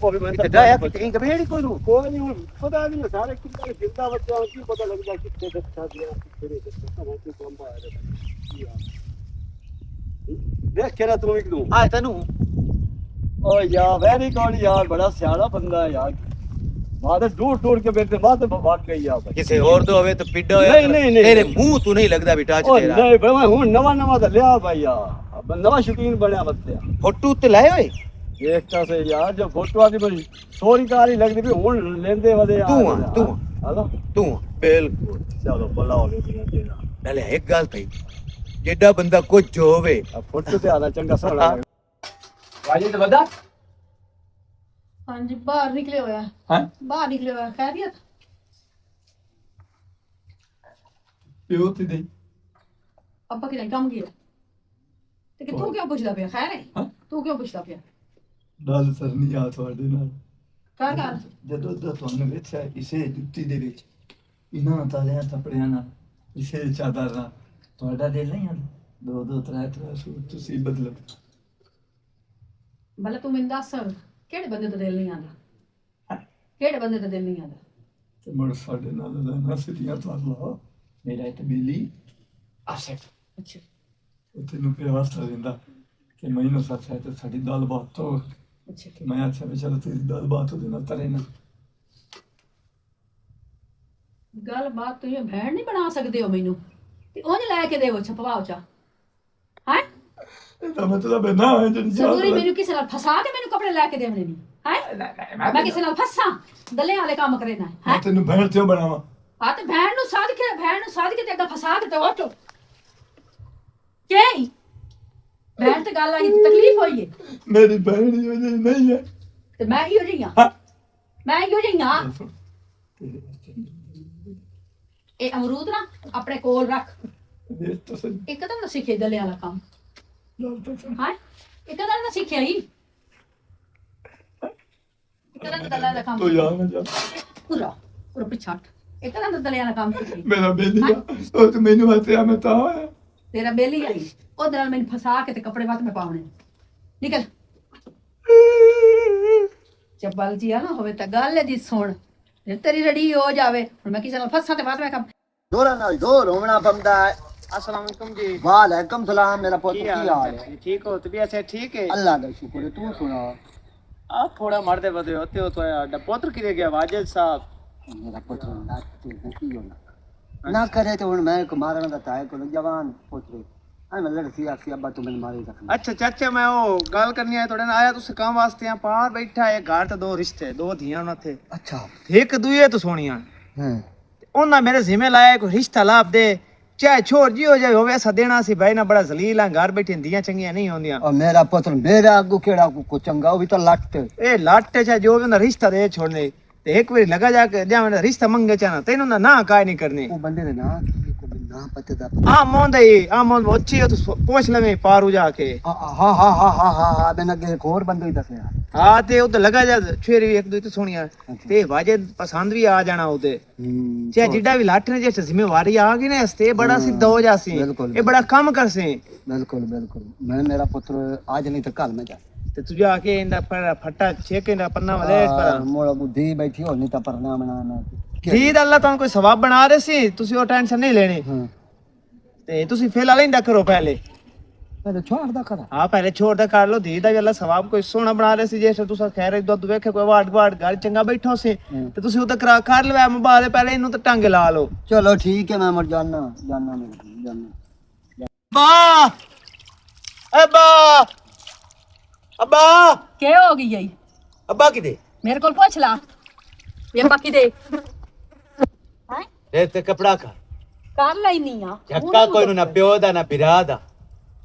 वो भी मैं ਤੇ ਡਾਇਆ ਕਿ ਤੀਂ ਕਬੇੜੀ ਕੋਈ ਨੂੰ कोई नहीं पता नहीं सारे कितने जिंदा बच्चा की पता लगता कितने अच्छा दिया कितने अच्छा बहुत कम बाहर देख के ना तुम एक दो ਆ ਤੈਨੂੰ ओ यार वेरी कौन यार बड़ा सियाना बंदा है यार बाद दूर दूर के बेटे बाद भाग गई यार ਕਿਸੇ ਹੋਰ ਤੋਂ ਹੋਵੇ ਤਾਂ ਪਿੱਡਾ ਹੋਇਆ ਨਹੀਂ, ਨਹੀਂ, ਨਹੀਂ। ਤੇਰੇ ਮੂੰਹ ਤੋਂ ਨਹੀਂ ਲੱਗਦਾ ਵੀ ਟੱਚ ओ ਤੇਰਾ नहीं भाई हूं नवा नवा तो लिया भाई यार अब नवा शौकीन बनया बच्चा ਫੋਟੋ ਤੇ ਲਾਏ ਹੋਏ देखता से यार जो फोटो आती बड़ी सोरी कारी लगदी भी हुन लेंदे वदे यार तू हेलो ਤੂੰ ਬਿਲਕੁਲ चलो भला हो गया तेरा ਨਾਲੇ ਇੱਕ ਗੱਲ ਪਈ ਜਿੱਡਾ ਬੰਦਾ ਕੁਝ ਹੋਵੇ अब फोटो ते आना चंगा सोना ਵਾਜੀ ਤੇ ਵਧਾ ਹਾਂਜੀ ਬਾਹਰ ਨਿਕਲੇ ਹੋਇਆ, ਹਾਂ ਬਾਹਰ ਨਿਕਲੇ ਹੋਇਆ, ਖੈਰੀਅਤ? ਪਿਓ ਤੇ ਦੇ ਅੱਬਾ ਕਿਹੜਾ ਕੰਮ ਗਿਆ ਤੇ ਕਿ ਤੂੰ ਕਿਉਂ ਪੁੱਛਦਾ ਪਿਆ? ਖੈਰ ਹੈ? ਹਾਂ। ਤੂੰ ਕਿਉਂ ਪੁੱਛਦਾ ਪਿਆ? ਗੱਲ ਸਰਨੀ ਆ ਤੁਹਾਡੇ ਨਾਲ ਕਰ ਜਦੋਂ ਦਾ ਤੁਹਾਨੂੰ ਵੇਖਿਆ ਇਸੇ ਜੁੱਤੀ ਦੇ ਵਿੱਚ ਇਹਨਾਂ ਤਾਲਿਆਂ ਕੱਪੜਿਆਂ ਨਾਲ ਇਸੇ ਚਾਦਰ ਨਾਲ ਤੁਹਾਡਾ ਦਿਲ ਨਹੀਂ ਆਦਾ ਦੋ ਦੋ ਤਰੇ ਸੂਟ ਤੁਸੀਂ ਬਦਲੋ ਭਲਾ ਤੂੰ ਮੈਨੂੰ ਦੱਸ ਕਿਹੜੇ ਬੰਦੇ ਦਾ ਦਿਲ ਨਹੀਂ ਆਉਂਦਾ? ਕਿਹੜੇ ਬੰਦੇ ਦਾ ਦਿਲ ਨਹੀਂ ਆਉਂਦਾ? ਤੇ ਮੁੜ ਸਾਡੇ ਨਾਲ ਰਹਿਣਾ ਸਿੱਧੀਆਂ ਤਾਂ ਲਾ ਮੇਰਾ ਇੱਕ ਬਿੱਲੀ ਆਸ਼ਕ ਅੱਛਾ ਉਹ ਤੈਨੂੰ ਪਿਆਰ ਸਾ ਦਿੰਦਾ ਕਿ ਮੈਨੂੰ ਸੱਚ ਹੈ ਤੇ ਸਾਡੀ ਗੱਲਬਾਤ ਤੋਂ ਅੱਛਾ ਤੇ ਮੈਂ ਅੱਛਾ ਵੀ ਚਲੋ ਤੇਰੀ ਗੱਲਬਾਤ ਉਹਦੇ ਨਾਲ ਤਰੇ ਨਾ ਗੱਲ ਬਾਤ ਤੁਸੀਂ ਭੈਣ ਨਹੀਂ ਬਣਾ ਸਕਦੇ ਹੋ ਮੈਨੂੰ ਤੇ ਉਹ ਲੈ ਕੇ ਦੇਵੋ ਛਪਵਾਓ ਚਾ ਹੈ ਇਹਦਾ ਮਤਲਬ ਹੈ ਨਾ ਜਿਹੜੀ ਜ਼ਰੂਰੀ ਮੈਨੂੰ ਕਿਸੇ ਨਾਲ ਫਸਾ ਕੇ ਮੈਨੂੰ ਕੱਪੜੇ ਲੈ ਕੇ ਦੇਵਣੇ ਨਹੀਂ ਹੈ? ਮੈਂ ਕਿਸੇ ਨਾਲ ਫਸਾਂ ਦਲੇ ਵਾਲੇ ਕੰਮ ਕਰੇਨਾ ਹੈ? ਮੈਂ ਤੈਨੂੰ ਭੈਣ ਕਿਉਂ ਬਣਾਵਾਂ ਹਾਂ ਤੇ ਭੈਣ ਨੂੰ ਸਾਧ ਕੇ ਤੇ ਅੱਗਾ ਫਸਾ ਕੇ ਤੇ ਉੱਠੋ ਕੀ ਭੈਣ ਤੇ ਗੱਲ ਆਈ ਤੇ ਤਕਲੀਫ ਹੋਈ ਹੈ ਮੇਰੀ ਭੈਣ ਦੀ ਵਜ੍ਹਾ ਨਹੀਂ ਹੈ ਤੇ ਮੈਂ ਹੀ ਹੋ ਰਹੀ ਹਾਂ ਮੈਂ ਹੀ ਹੋ ਰਹੀ ਹਾਂ ਇਹ ਅਮਰੂਦ ਨਾ ਆਪਣੇ ਕੋਲ ਰੱਖ ਦੇਖ ਤਾਂ ਸਹੀ ਇੱਕਦਮ ਨਾ ਸਿੱਖੇ ਦਲੇ ਵਾਲਾ ਕੰਮ ਗੱਲ ਤਾਂ ਸਹੀ ਹਾਂ ਇੱਕਦਮ ਨਾ ਸਿੱਖਿਆ ਹੀ ਇੱਕਦਮ ਦਲੇ ਵਾਲਾ ਕੰਮ ਤੂੰ ਜਾ ਨਾ ਜਾ ਪੂਰਾ ਪਿੱਛਾ ਇੱਕਦਮ ਦਲੇ ਵਾਲਾ ਕੰਮ ਸਿੱਖੀ ਮੇਰਾ ਬੇਲੀ ਆ ਉਹ ਤੇ ਮੈਨੂੰ ਹੱਥਿਆ ਮੈਂ ਤਾਂ ਆਇਆ ਤੇਰਾ ਬੇਲੀ ਆਈ ਉਹਦੇ ਨਾਲ ਮੈਨੂੰ ਫਸਾ ਕੇ ਤੇ ਕੱਪੜੇ ਵੱਤ ਮੈਂ ਪਾਉਣੇ ਨਿਕਲ ਚੱਬਲ ਜੀ ਆ ਨਾ ਹੋਵੇ ਤਾਂ ਗੱਲ ਦੀ ਸੁਣ ਜੇ ਤੇਰੀ ਰੜੀ ਹੋ ਜਾਵੇ ਹੁਣ ਮੈਂ ਕਿਸੇ ਨਾਲ ਫਸਾਂ ਤੇ ਬਾਅਦ ਮੈਂ ਕੰਮ दोरा नाल दो रोमना बंदा है अस्सलाम वालेकुम जी वालेकुम सलाम मेरा पुत्र की हाल है ठीक हो तबीयत है ठीक है अल्लाह का शुक्र है तू सुना आप थोड़ा मरदे बदे होते हो तो यार पुत्र किधर गया वाजिद साहब मेरा पुत्र नाचते नहीं होना ना करे तो हुन मैं को मारना दा ताए को जवान पुत्र आई मैं लड़सी आसी अब्बा तू मैंने मारे रखना अच्छा चाचा मैं वो गल करनी है थोड़े ना आया तुस काम वास्ते यहाँ बाहर बैठा है घर तो दो रिश्ते दो धियां ना थे अच्छा एक दुए तो सोनिया हैं ਉਹਨਾਂ ਮੇਰੇ ਜ਼ਿੰਮੇ ਲਾਇਆ ਕੋਈ ਰਿਸ਼ਤਾ ਲਾਭ ਦੇ ਚਾਹੇ ਛੋੜ ਜੀ ਹੋ ਜਾਏ ਹੋਵੇ ਅਸਾਂ ਦੇਣਾ ਸੀ ਭਾਈ ਨਾ ਬੜਾ ਜ਼ਲੀਲ ਆ ਘਰ ਬੈਠੇ ਦੀਆਂ ਚੰਗੀਆਂ ਨਹੀਂ ਹੁੰਦੀਆਂ और मेरा पुत्र मेरा आगू केड़ा को चंगा वो भी तो लट ਇਹ ਲੱਟ ਚਾਹੇ ਜੋ ਵੀ ਉਹਨਾਂ ਰਿਸ਼ਤਾ ਦੇ ਛੋੜਨੇ ਤੇ ਇੱਕ ਵਾਰੀ ਲਗਾ ਜਾ ਕੇ ਜਾਂ ਰਿਸ਼ਤਾ ਮੰਗੇ ਚਾਹਨਾ ਤੈਨੂੰ ਨਾ ਕਾਇ ਨਹੀਂ ਕਰਨੀ वो बंदे ने ना को ना पते दा ਆ ਮੋਂਦ ਉੱਚੀ ਤੂੰ ਪੁੱਛ ਲਵੇਂ ਪਾਰੂ ਜਾ ਕੇ हाँ मैंने अगे एक और बंदे ही दसया ਹਾਂ ਤੇ ਉਹ ਤੇ ਲਗਾ ਜਾ ਫੇਰ ਵੀ ਇੱਕ ਦੂਜੇ ਤੋਂ ਸੁਣੀਆਂ ਤੇ ਵਾਜੇ ਪਸੰਦ ਵੀ ਆ ਜਾਣਾ ਉਹਦੇ ਚਾਹੇ ਜਿੱਡਾ ਵੀ ਲੱਟ ਨੇ ਜੇ ਜ਼ਿੰਮੇਵਾਰੀ ਆ ਗਈ ਨਾ ਤੇ ਬੜਾ ਸਿੱਧਾ ਹੋ ਜਾਸੀ ਬਿਲਕੁਲ। ਇਹ ਬੜਾ ਕੰਮ ਕਰਸੇ बिल्कुल बिल्कुल मैं मेरा पुत्र आज नहीं तो कल में जा ਤੇ ਤੂੰ ਜਾ ਕੇ ਇਹਦਾ ਫੱਟਾ ਛੇਕੇ ਦਾ ਪੰਨਾ ਵਲੇ ਪਰ मोड़ा बुद्धि बैठी हो नहीं तो परना बनाना ਦੀਦ ਅੱਲਾ ਤੁਹਾਨੂੰ ਕੋਈ ਸਵਾਬ ਬਣਾ ਰਹੇ ਸੀ, ਤੁਸੀਂ ਉਹ ਟੈਨਸ਼ਨ ਨਹੀਂ ਲੈਣੀ। ਹਾਂ ਤੇ ਤੁਸੀਂ ਫਿਲਹਾਲ ਇੰਦਾ ਕਰੋ ਪਹਿਲੇ। ਪਹਿਲੇ ਛੋੜਦਾ ਕਰਾਂ। ਹਾਂ ਪਹਿਲੇ ਛੋੜਦਾ ਕਰ ਲੋ, ਦੀਦ ਦਾ ਵੀ ਅੱਲਾ ਸਵਾਬ ਕੋਈ ਸੋਹਣਾ ਬਣਾ ਰਹੇ ਸੀ। ਜੇ ਤੁਸੀਂ ਖੈਰ ਦੁੱਧ ਵੇਖੇ ਕੋਈ ਵਾਟ ਘਰ ਚੰਗਾ ਬੈਠਾ ਸੀ ਤੇ ਤੁਸੀਂ ਉਹ ਤਾਂ ਕਰਾ ਕਰ ਲਵਾ ਮਬਾ ਦੇ ਪਹਿਲੇ ਇਹਨੂੰ ਤਾਂ ਟੰਗ ਲਾ ਲਓ। ਚਲੋ ਠੀਕ ਹੈ ਮੈਂ ਮਰ ਜਾਣਾ ਜਾਣਾ। ਬਾ ਅੱਬਾ ਅੱਬਾ ਕੀ ਹੋ ਗਈ ਆਈ? ਅੱਬਾ ਕਿਦੇ ਮੇਰੇ ਕੋਲ ਪੁੱਛ ਲਾ ਇਹ ਬਾਕੀ ਦੇ ਹੈ ਇਹ ਤੇ ਕਪੜਾ ਖਾ ਕਰ ਲੈਨੀ ਆ ਝੱਕਾ ਕੋਈ ਨੂੰ ਨਾ ਪਿਓ ਦਾ ਨਾ ਬਿਰਾ ਦਾ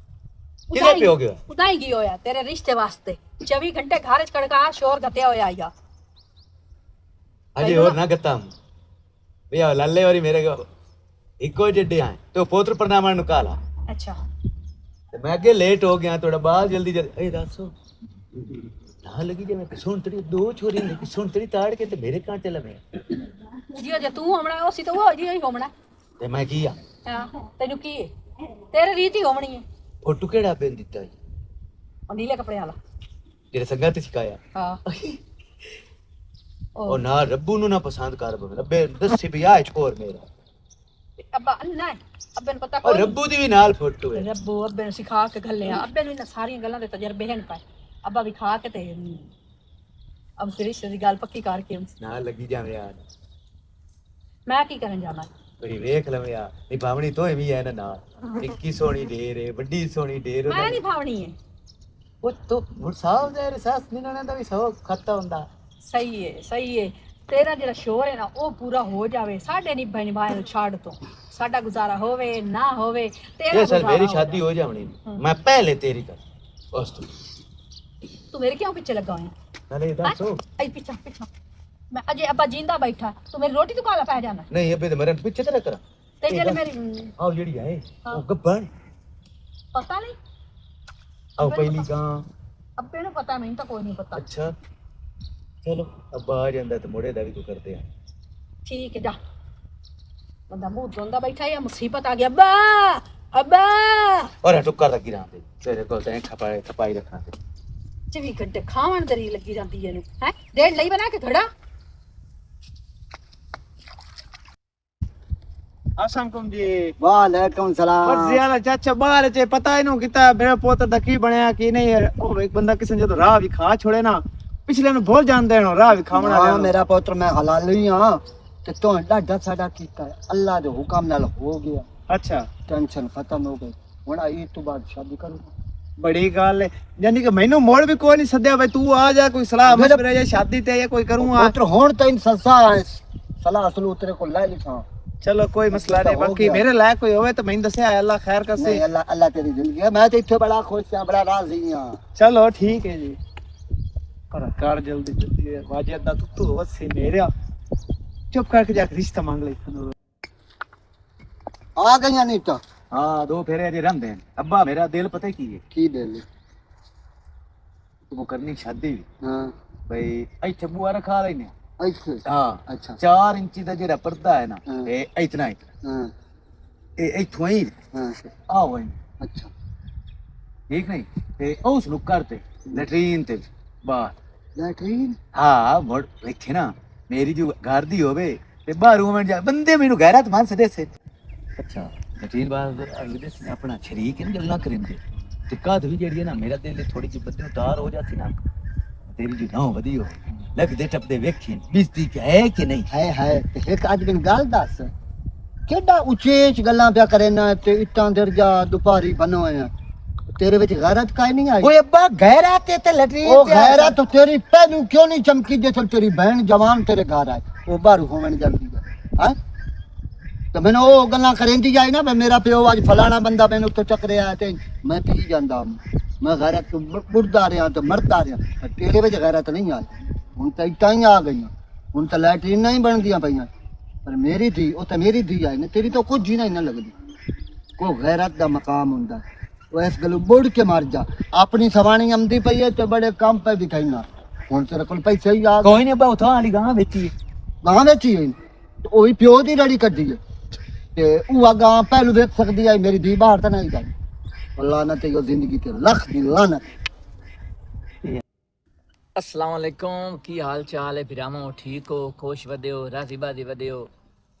ਕਿਹਦੇ ਪਿਓ ਗਿਆ ਉਦਾਈ ਕੀ ਹੋਇਆ ਤੇਰੇ ਰਿਸ਼ਤੇ ਵਾਸਤੇ 24 ਘੰਟੇ ਘਰ ਚ ਕੜਕਾ ਸ਼ੋਰ ਗੱਤਿਆ ਹੋਇਆ ਆਇਆ ਅਜੇ ਹੋਰ ਨਾ ਗਤਾਮ ਵੀ ਆ ਲੱਲੇ ਹੋਰੀ ਮੇਰੇ ਕੋ ਇੱਕੋ ਜਿੱਡੇ ਆ ਤੇ ਪੋਤਰ ਪ੍ਰਣਾਮਾਂ ਨੂੰ ਕਾਲਾ ਅੱਛਾ ਤੇ ਮੈਂ ਅੱਗੇ ਲੇਟ ਹੋ ਗਿਆ ਥੋੜਾ ਬਾਅਦ ਜਲਦੀ ਇਹ ਦੱਸੋ ਨਾ ਲੱਗੀ ਜੇ ਮੈਂ ਸੁਣ ਤੇਰੀ ਦੋ ਛੋਰੀ ਨੇ ਸੁਣ ਤੇਰੀ ਤਾੜ ਕੇ ਤੇ ਮੇਰੇ ਕਾਂ ਤੇ ਲਵੇ ਜੀ ਜੇ ਤੂੰ ਹੋਣਾ ਉਹ ਸੀ ਤਾਂ ਉਹ ਜੀ ਹੀ ਹੋਣਾ ਤੇ ਮੈਂ ਕੀ ਆ ਹਾਂ ਤੈਨੂੰ ਕੀ ਹੈ ਤੇਰੀ ਰੀਤੀ ਹੋਣੀ ਹੈ ਫੋਟੋ ਕਿਹੜਾ ਪੈਨ ਦਿੱਤਾ ਜੀ ਉਹ ਨੀਲੇ ਕੱਪੜੇ ਵਾਲਾ ਜਿਹੜੇ ਸੰਗਤ ਤੇ ਸਿਖਾਇਆ ਹਾਂ ਉਹ ਨਾ ਰੱਬੂ ਨੂੰ ਨਾ ਪਸੰਦ ਕਰ ਬਵੇ ਰੱਬੇ ਦੱਸੀ ਵੀ ਆ ਛੋਰ ਮੇਰਾ ਅੱਬਾ ਨਾ ਅੱਬੇ ਨੂੰ ਪਤਾ ਔਰ ਕੋਈ ਰੱਬੂ ਦੀ ਵੀ ਨਾਲ ਫੋਟੋ ਹੈ ਰੱਬੂ ਅੱਬੇ ਨੂੰ ਸਿਖਾ ਕੇ ਘੱਲਿਆ ਅੱਬੇ ਨੂੰ ਇਹਨਾਂ ਸਾਰੀਆਂ ਗੱਲਾਂ ਦੇ ਤਜਰਬੇ ਹਨ ਪਾਏ ਅੱਬਾ ਵੀ ਖਾ ਕੇ ਤੇ ਅਬ ਰਿਸ਼ਤੇ ਦੀ ਗੱਲ ਪੱਕੀ ਕਰਕੇ ਨਾਲ ਲੱਗੀ ਜਾਵੇ ਯਾਰ ਮੈਂ ਕੀ ਕਰਨ ਜਾਣਾ ਬੜੀ ਵੇਖ ਲਵੇਂ ਆ ਨਹੀਂ ਬਾਵਣੀ ਤੋਂ ਵੀ ਹੈ ਨਾ ਨਾਲ ਇੱਕੀ ਸੋਹਣੀ ਢੇਰ ਹੈ ਵੱਡੀ ਸੋਹਣੀ ਢੇਰ ਮੈਂ ਨਹੀਂ ਭਾਵਣੀ ਹੈ ਉਹ ਤੋਂ ਮੁਰ ਸਾਹਿਬ ਦੇ ਰਸਾਸ ਨਿਨਾਣਾ ਦਾ ਵੀ ਸਭ ਖੱਤਾ ਹੁੰਦਾ ਸਹੀ ਹੈ ਤੇਰਾ ਜਿਹੜਾ ਸ਼ੋਰ ਹੈ ਨਾ ਉਹ ਪੂਰਾ ਹੋ ਜਾਵੇ ਸਾਡੇ ਨਹੀਂ ਬਣ ਭਾਈ ਛੱਡ ਤੋਂ ਸਾਡਾ ਗੁਜ਼ਾਰਾ ਹੋਵੇ ਨਾ ਹੋਵੇ ਤੇਰਾ ਇਹ ਸਰ ਗੁਜ਼ਾਰਾ ਮੇਰੀ ਹੋਵੇ। ਸ਼ਾਦੀ ਹੋ ਜਾਵਣੀ ਮੈਂ ਪਹਿਲੇ ਤੇਰੀ ਕਰ ਉਸ ਤੋਂ ਤੂੰ ਮੇਰੇ ਕਿਉਂ ਪਿੱਛੇ ਲੱਗਾ ਹੋਇਆ ਨਾਲੇ ਦੱਸੋ ਆਈ ਪਿੱਛਾ ਮੈਂ ਅਜੇ ਅੱਬਾ ਜਿੰਦਾ ਬੈਠਾ ਤੂੰ ਮੇਰੀ ਰੋਟੀ ਤੋਂ ਕਾਲਾ ਪੈ ਜਾਣਾ ਨਹੀਂ ਅਬੇ ਤੇ ਮਰਨ ਪਿੱਛੇ ਤੇ ਕਰਾਂ ਤੇ ਜਿਹੜੇ ਮੇਰੀ ਆਹ ਜਿਹੜੀ ਹੈ ਉਹ ਗੱਬਣ ਪਤਾ ਨਹੀਂ ਆਹ ਪਹਿਲੀ ਗਾਂ ਅੱਬੇ ਨੂੰ ਪਤਾ ਮੈਨੂੰ ਤਾਂ ਕੋਈ ਨਹੀਂ ਪਤਾ ਅੱਛਾ ਚਲੋ ਅੱਬਾ ਆ ਜਾਂਦਾ ਤੇ ਮੋੜੇ ਦਾ ਵੀ ਕੋ ਕਰਦੇ ਆ ਠੀਕ ਹੈ ਜਾ ਬੰਦਾ ਮੂੰਹ ਧੋਂਦਾ ਬੈਠਾ ਹੈ ਮੁਸੀਬਤ ਆ ਗਿਆ ਅੱਬਾ ਔਰ ਟੁੱਕਰ ਲੱਗੀ ਰਹਿੰਦੇ ਤੇਰੇ ਕੋਲ ਤਾਂ ਖਪਾਈ ਰੱਖਣਾ ਤੇ 24 ਘੰਟੇ ਖਾਵਣ ਦਰੀ ਲੱਗੀ ਜਾਂਦੀ ਹੈ ਇਹਨੂੰ ਹੈ ਡੇਢ ਲਈ ਬਣਾ ਕੇ ਥੋੜਾ ਅਸਲਾਮੁਅਲੈਕੁਮ ਜੀ ਵਾਲੇਕੁਮ ਸਲਾਮ ਮਰਜ਼ੀ ਵਾਲਾ ਚਾਚਾ ਬਾਹਰ ਚ ਪਤਾ ਇਹਨੂੰ ਕੀਤਾ ਮੇਰਾ ਪੁੱਤ ਦਾ ਕੀ ਬਣਿਆ ਕੀ ਨਹੀਂ ਉਹ ਇੱਕ ਬੰਦਾ ਕਿਸੇ ਜਦੋਂ ਰਾਹ ਵੀ ਖਾ ਛੋੜੇ ਨਾ ਪਿਛਲੇ ਨੂੰ ਭੁੱਲ ਜਾਂਦੇ ਨੇ ਰਾਹ ਵੀ ਖਾਵਣਾ ਹਾਂ ਮੇਰਾ ਪੁੱਤਰ ਮੈਂ ਹਲਾਲੀ ਹਾਂ ਤੇ ਤੂੰ ਡਾਡਾ ਸਾਡਾ ਕੀਤਾ ਹੈ ਅੱਲਾ ਦੇ ਹੁਕਮ ਨਾਲ ਹੋ ਗਿਆ ਅੱਛਾ ਟੈਨਸ਼ਨ ਖਤਮ ਹੋ ਗਈ ਹੁਣ ਇਹ ਤੋਂ ਬਾਅਦ ਸ਼ਾਦੀ ਕਰੂੰਗਾ ਬੜੀ ਗੱਲ ਹੈ ਯਾਨੀ ਕਿ ਮੈਨੂੰ ਮੋੜ ਵੀ ਕੋਈ ਨਹੀਂ ਸੱਦਿਆ ਬਈ ਤੂੰ ਆ ਜਾ ਕੋਈ ਸਲਾਹ ਮਸ਼ਵਰਾ ਜਾਂ ਸ਼ਾਦੀ ਤੇ ਜਾਂ ਕੋਈ ਕਰੂੰਗਾ ਪੁੱਤਰ ਹੁਣ ਤੈਨੂੰ ਸੱਸਾ ਸਲਾਹ ਸਲੂ ਤੇਰੇ ਕੋਲ ਲੈ ਲਿਖਾਂ ਚਲੋ ਕੋਈ ਮਸਲਾ ਨਹੀਂ ਬਾਕੀ ਮੇਰੇ ਲਾਇਕ ਕੋਈ ਹੋਵੇ ਤਾਂ ਮੈਨੂੰ ਦੱਸਿਆ ਅੱਲਾ ਖੈਰ ਕਰਸੇ ਨਹੀਂ ਅੱਲਾ ਤੇਰੀ ਜ਼ਿੰਦਗੀ ਹੈ ਮੈਂ ਤੇ ਇੱਥੇ ਬੜਾ ਖੁਸ਼ ਹਾਂ ਬੜਾ ਰਾਜ਼ੀ ਹਾਂ ਚਲੋ ਠੀਕ ਹੈ ਜੀ ਪਰ ਕਰ ਜਲਦੀ ਵਾਜਿਦ ਦਾ ਤੂੰ ਵਸੇ ਮੇਰਿਆ ਚੁੱਪ ਕਰਕੇ ਜਾ ਕੇ ਰਿਸ਼ਤਾ ਮੰਗ ਲੈ ਆ ਗਈਆਂ ਨਹੀਂ ਤਾਂ ਹਾਂ ਦੋ ਫੇਰੇ ਅਜੇ ਰਹਿੰਦੇ ਨੇ ਅੱਬਾ ਮੇਰਾ ਦਿਲ ਪਤਾ ਕੀ ਹੈ ਕੀ ਦੇ ਲੈ ਤੂੰ ਕਰਨੀ ਸ਼ਾਦੀ ਵੀ ਹਾਂ ਬਈ ਇੱਥੇ ਬੂਆ ਰਖਾ ਲੈਨੇ ਇੱਥੇ ਹਾਂ ਅੱਛਾ 4 ਇੰਚੀ ਦਾ ਜਿਹੜਾ ਪਰਦਾ ਹੈ ਨਾ ਹਾਂ। ਇਹ ਇਤਨਾ ਹਾਂ ਇਹ ਇੱਥੋਂ ਹੀ ਹਾਂ ਆਓ ਹੀ ਅੱਛਾ ਠੀਕ ਨਹੀਂ ਤੇ ਉਸ ਨੂੰ ਕਰਦੇ ਲੈਟਰੀਨ ਤੇ ਬਾਹਰ ਲੈਟਰੀਨ ਹਾਂ ਮੋੜ ਇੱਥੇ ਨਾ ਮੇਰੀ ਜੋ ਘਰ ਦੀ ਹੋਵੇ ਤੇ ਬਾਹਰੋਂ ਮੈਂ ਜਾ ਬੰਦੇ ਮੈਨੂੰ ਗੈਰਤ ਮੰਨ ਸਦੇ ਸੇ ਅੱਛਾ ਲੈਟਰੀਨ ਬਾਹਰ ਅਗਲੇ ਸੇ ਆਪਣਾ ਸ਼ਰੀਕ ਨੇ ਗੱਲਾਂ ਕਰਿੰਦੇ ਤੇ ਕਾਦ ਵੀ ਜਿਹੜੀ ਹੈ ਨਾ ਮੇਰਾ ਦਿਲ ਥੋੜੀ ਜਿਹੀ ਬੱਦਲ ਉਤਾਰ ਹੋ ਜਾਂਦੀ ਨਾ ਤੇਰੀ ਜੀ ਨਾ ਵਧੀ ਹੋ ਲੱਗਦੇ ਟੱਪਦੇ ਵੇਖੀ ਬਿਸਤੀ ਕਿ ਹੈ ਕਿ ਨਹੀਂ ਹੈ ਤੇ ਇੱਕ ਅੱਜ ਦਿਨ ਗੱਲ ਦੱਸ ਕਿੱਡਾ ਉਚੇਚ ਗੱਲਾਂ ਪਿਆ ਕਰੇ ਨਾ ਤੇ ਇੱਟਾਂ ਦਰਜਾ ਦੁਪਾਰੀ ਬਨੋ ਆ ਤੇਰੇ ਵਿੱਚ ਗੈਰਤ ਕਾਇ ਨਹੀਂ ਆਈ ਓਏ ਅੱਬਾ ਗੈਰਤ ਤੇ ਲੈਟਰੀਨ ਉਹ ਗੈਰਤ ਤਾਂ ਤੇਰੀ ਪਹਿਲੂ ਕਿਉਂ ਨਹੀਂ ਚਮਕੀ ਜੇ ਤੇਰੀ ਬਹਿਣ ਜਵਾਨ ਤੇਰੇ ਘਰ ਆਏ ਉਹ ਬਾਹਰ ਹੋਵਣ ਜਾਂਦੀ ਹੈ ਤੇ ਮੈਨੂੰ ਉਹ ਗੱਲਾਂ ਕਰੇਂਦੀ ਜਾਈ ਨਾ ਮੇਰਾ ਪਿਓ ਅੱਜ ਫਲਾਣਾ ਬੰਦਾ ਮੈਨੂੰ ਉੱਤੇ ਚੱਕਰਿਆ ਤੇ ਮੈਂ ਪੀ ਜਾਂਦਾ ਮੈਂ ਗੈਰਤ ਤੋਂ ਬੁੱਢਦਾ ਰਿਹਾ ਤੇ ਮਰਦਾ ਰਿਹਾ ਤੇਰੇ ਵਿੱਚ ਗੈਰਤ ਨਹੀਂ ਆਈ ਹੁਣ ਤਾਂ ਇੱਟਾਂ ਹੀ ਆ ਗਈਆਂ ਹੁਣ ਤਾਂ ਲੈਟਰੀਨਾਂ ਹੀ ਬਣਦੀਆਂ ਪਈਆਂ ਪਰ ਮੇਰੀ ਧੀ ਉਹ ਤਾਂ ਮੇਰੀ ਧੀ ਆਈ ਨਾ ਤੇਰੀ ਤਾਂ ਕੁਝ ਹੀ ਨਾ ਲੱਗਦੀ ਕੋ ਗੈਰਤ ਦਾ ਮਕਾਮ ਹੁੰਦਾ ਉਹ ਇਸ ਗੱਲੋਂ ਬੁੜ ਕੇ ਮਰ ਜਾ ਆਪਣੀ ਸਵਾਣੀ ਆਮਦੀ ਪਈ ਹੈ ਤੇ ਬੜੇ ਕੰਮ ਪੈ ਵੀ ਕਹਿਣਾ ਹੁਣ ਤੇਰੇ ਕੋਲ ਪੈਸੇ ਹੀ ਆ ਕੋਈ ਨਹੀਂ ਅੱਬਾ ਉਥੋਂ ਵਾਲੀ ਗਾਂ ਵੇਚੀ ਗਾਂ ਵਿੱਚ ਹੀ ਹੋਈ ਉਹੀ ਪਿਓ ਦੀ ਰੜੀ ਕੱਢੀ ਹੈ ਤੇ ਉਹ ਗਾਂ ਪਹਿਲੂ ਵੇਖ ਸਕਦੀ ਹੈ ਮੇਰੀ ਧੀ ਬਾਹਰ ਤਾਂ ਨਹੀਂ ਜਾਂਦੀ ਅੱਲਾ ਨਾ ਤੇ ਜ਼ਿੰਦਗੀ ਤੇ ਲੱਖ ਦੀ ਲਾਨਤ अस्सलाम वालेकुम की हाल चाल है भरावो ठीक हो खुश वधियो राजी बाजी वधियो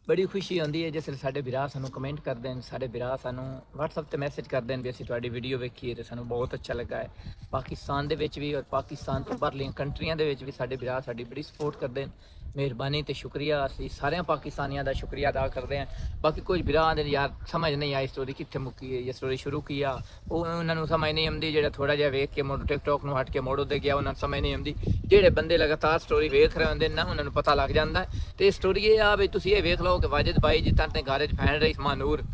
बड़ी खुशी होंदी है जिस साडे भरा सानू कमेंट करते हैं साडे भरा सानू WhatsApp ते मैसेज करते हैं भी असीं तुहाडी वीडियो वेखी है ते सानू बहुत अच्छा लगा है पाकिस्तान दे विच भी और पाकिस्तान तो बाहरलियां कंट्रियां दे विच भी साडे भरा साडी बड़ी सपोर्ट करते हैं मेहरबानी ते शुक्रिया असीं सारे पाकिस्तानियां दा शुक्रिया अदा करते हैं बाकी कुछ भरा दे यार समझ नहीं आई स्टोरी कित्थे मुक्की है ये स्टोरी शुरू किया उन्होंने समझ नहीं आती जेड़ा थोड़ा जिहा वेख के मुड़ टिकटॉक नूं हट के मोड़ उदे गया उन्होंने समझ नहीं आती जेड़े बंदे लगातार स्टोरी वेख रहे होंदे ना उन्होंने पता लग जाता है तो स्टोरी ये आ भी तुसीं ये वेख लो कि वाजिद भाई जितना ते घर च फैन रही मानूर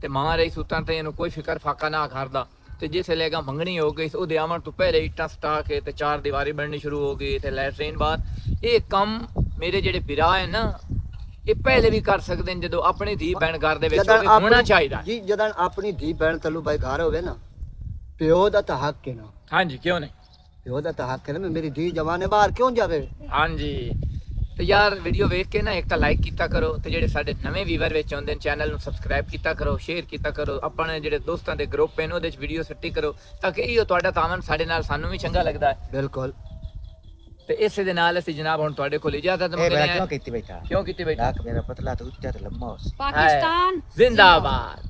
ते मां रही सुतन ते इन्हूं कोई फिकर फाका ना करदा ते जिस लेगा मंगनी हो गई ਉਹਦੇ ਆਵਣ ਤੋਂ ਪਹਿਲੇ ਇੱਟਾਂ ਸਟਾ ਕੇ ਤੇ ਚਾਰ ਦੀਵਾਰੀ ਬਣਨੀ ਸ਼ੁਰੂ ਹੋ ਗਈ ਤੇ ਲੈਟਰੀਨ ਬਾਅਦ ਇਹ ਕੰਮ ਮੇਰੇ ਜਿਹੜੇ ਵਿਰਾ ਹੈ ਨਾ ਇਹ ਪਹਿਲੇ ਵੀ ਕਰ ਸਕਦੇ ਨੇ ਜਦੋਂ ਆਪਣੀ ਧੀ ਭੈਣ ਘਰ ਦੇ ਵਿੱਚ ਹੋਵੇ ਹੋਣਾ ਚਾਹੀਦਾ ਜੀ ਜਦੋਂ ਆਪਣੀ ਧੀ ਭੈਣ ਤੈਨੂੰ ਭਾਈ ਘਰ ਹੋਵੇ ਨਾ ਪਿਓ ਦਾ ਤਾਂ ਹੱਕ ਹੈ ਨਾ ਹਾਂਜੀ ਕਿਉਂ ਨਹੀਂ ਪਿਓ ਦਾ ਤਾਂ ਹੱਕ ਹੈ ਨਾ ਮੇਰੀ ਧੀ ਜਵਾਨੇ ਬਾਹਰ ਕਿਉਂ ਜਾਵੇ ਹਾਂਜੀ ਤੇ ਯਾਰ ਵੀਡੀਓ ਵੇਖ ਕੇ ਨਾ ਇੱਕ ਤਾਂ ਲਾਈਕ ਕੀਤਾ ਕਰੋ ਤੇ ਜਿਹੜੇ ਸਾਡੇ ਨਵੇਂ ਵੀਵਰ ਵਿੱਚ ਆਉਂਦੇ ਨੇ ਚੈਨਲ ਨੂੰ ਸਬਸਕ੍ਰਾਈਬ ਕੀਤਾ ਕਰੋ ਸ਼ੇਅਰ ਕੀਤਾ ਕਰੋ ਆਪਣੇ ਜਿਹੜੇ ਦੋਸਤਾਂ ਦੇ ਗਰੁੱਪ ਹਨ ਉਹਦੇ ਵਿੱਚ ਵੀਡੀਓ ਸੱਟੀ ਕਰੋ ਤਾਂ ਕਿ ਇਹ ਤੁਹਾਡਾ ਤਾਮਨ ਸਾਡੇ ਨਾਲ ਸਾਨੂੰ ਵੀ ਚੰਗਾ ਲੱਗਦਾ ਹੈ ਬਿਲਕੁਲ ਤੇ ਇਸੇ ਦੇ ਨਾਲ ਅਸੀਂ ਜਨਾਬ ਹੁਣ ਤੁਹਾਡੇ ਕੋਲ ਇਜਾਜ਼ਤ ਮੰਗਦੇ ਹਾਂ ਕਿਉਂ ਕੀਤੀ ਬੈਠਾ ਕਿਉਂ ਕੀਤੀ ਬੈਠਾ ਲੱਕ ਮੇਰਾ ਪਤਲਾ ਤੇ ਉੱਚਾ ਤੇ ਲੰਮਾ ਹੋ ਪਾਕਿਸਤਾਨ ਜ਼ਿੰਦਾਬਾਦ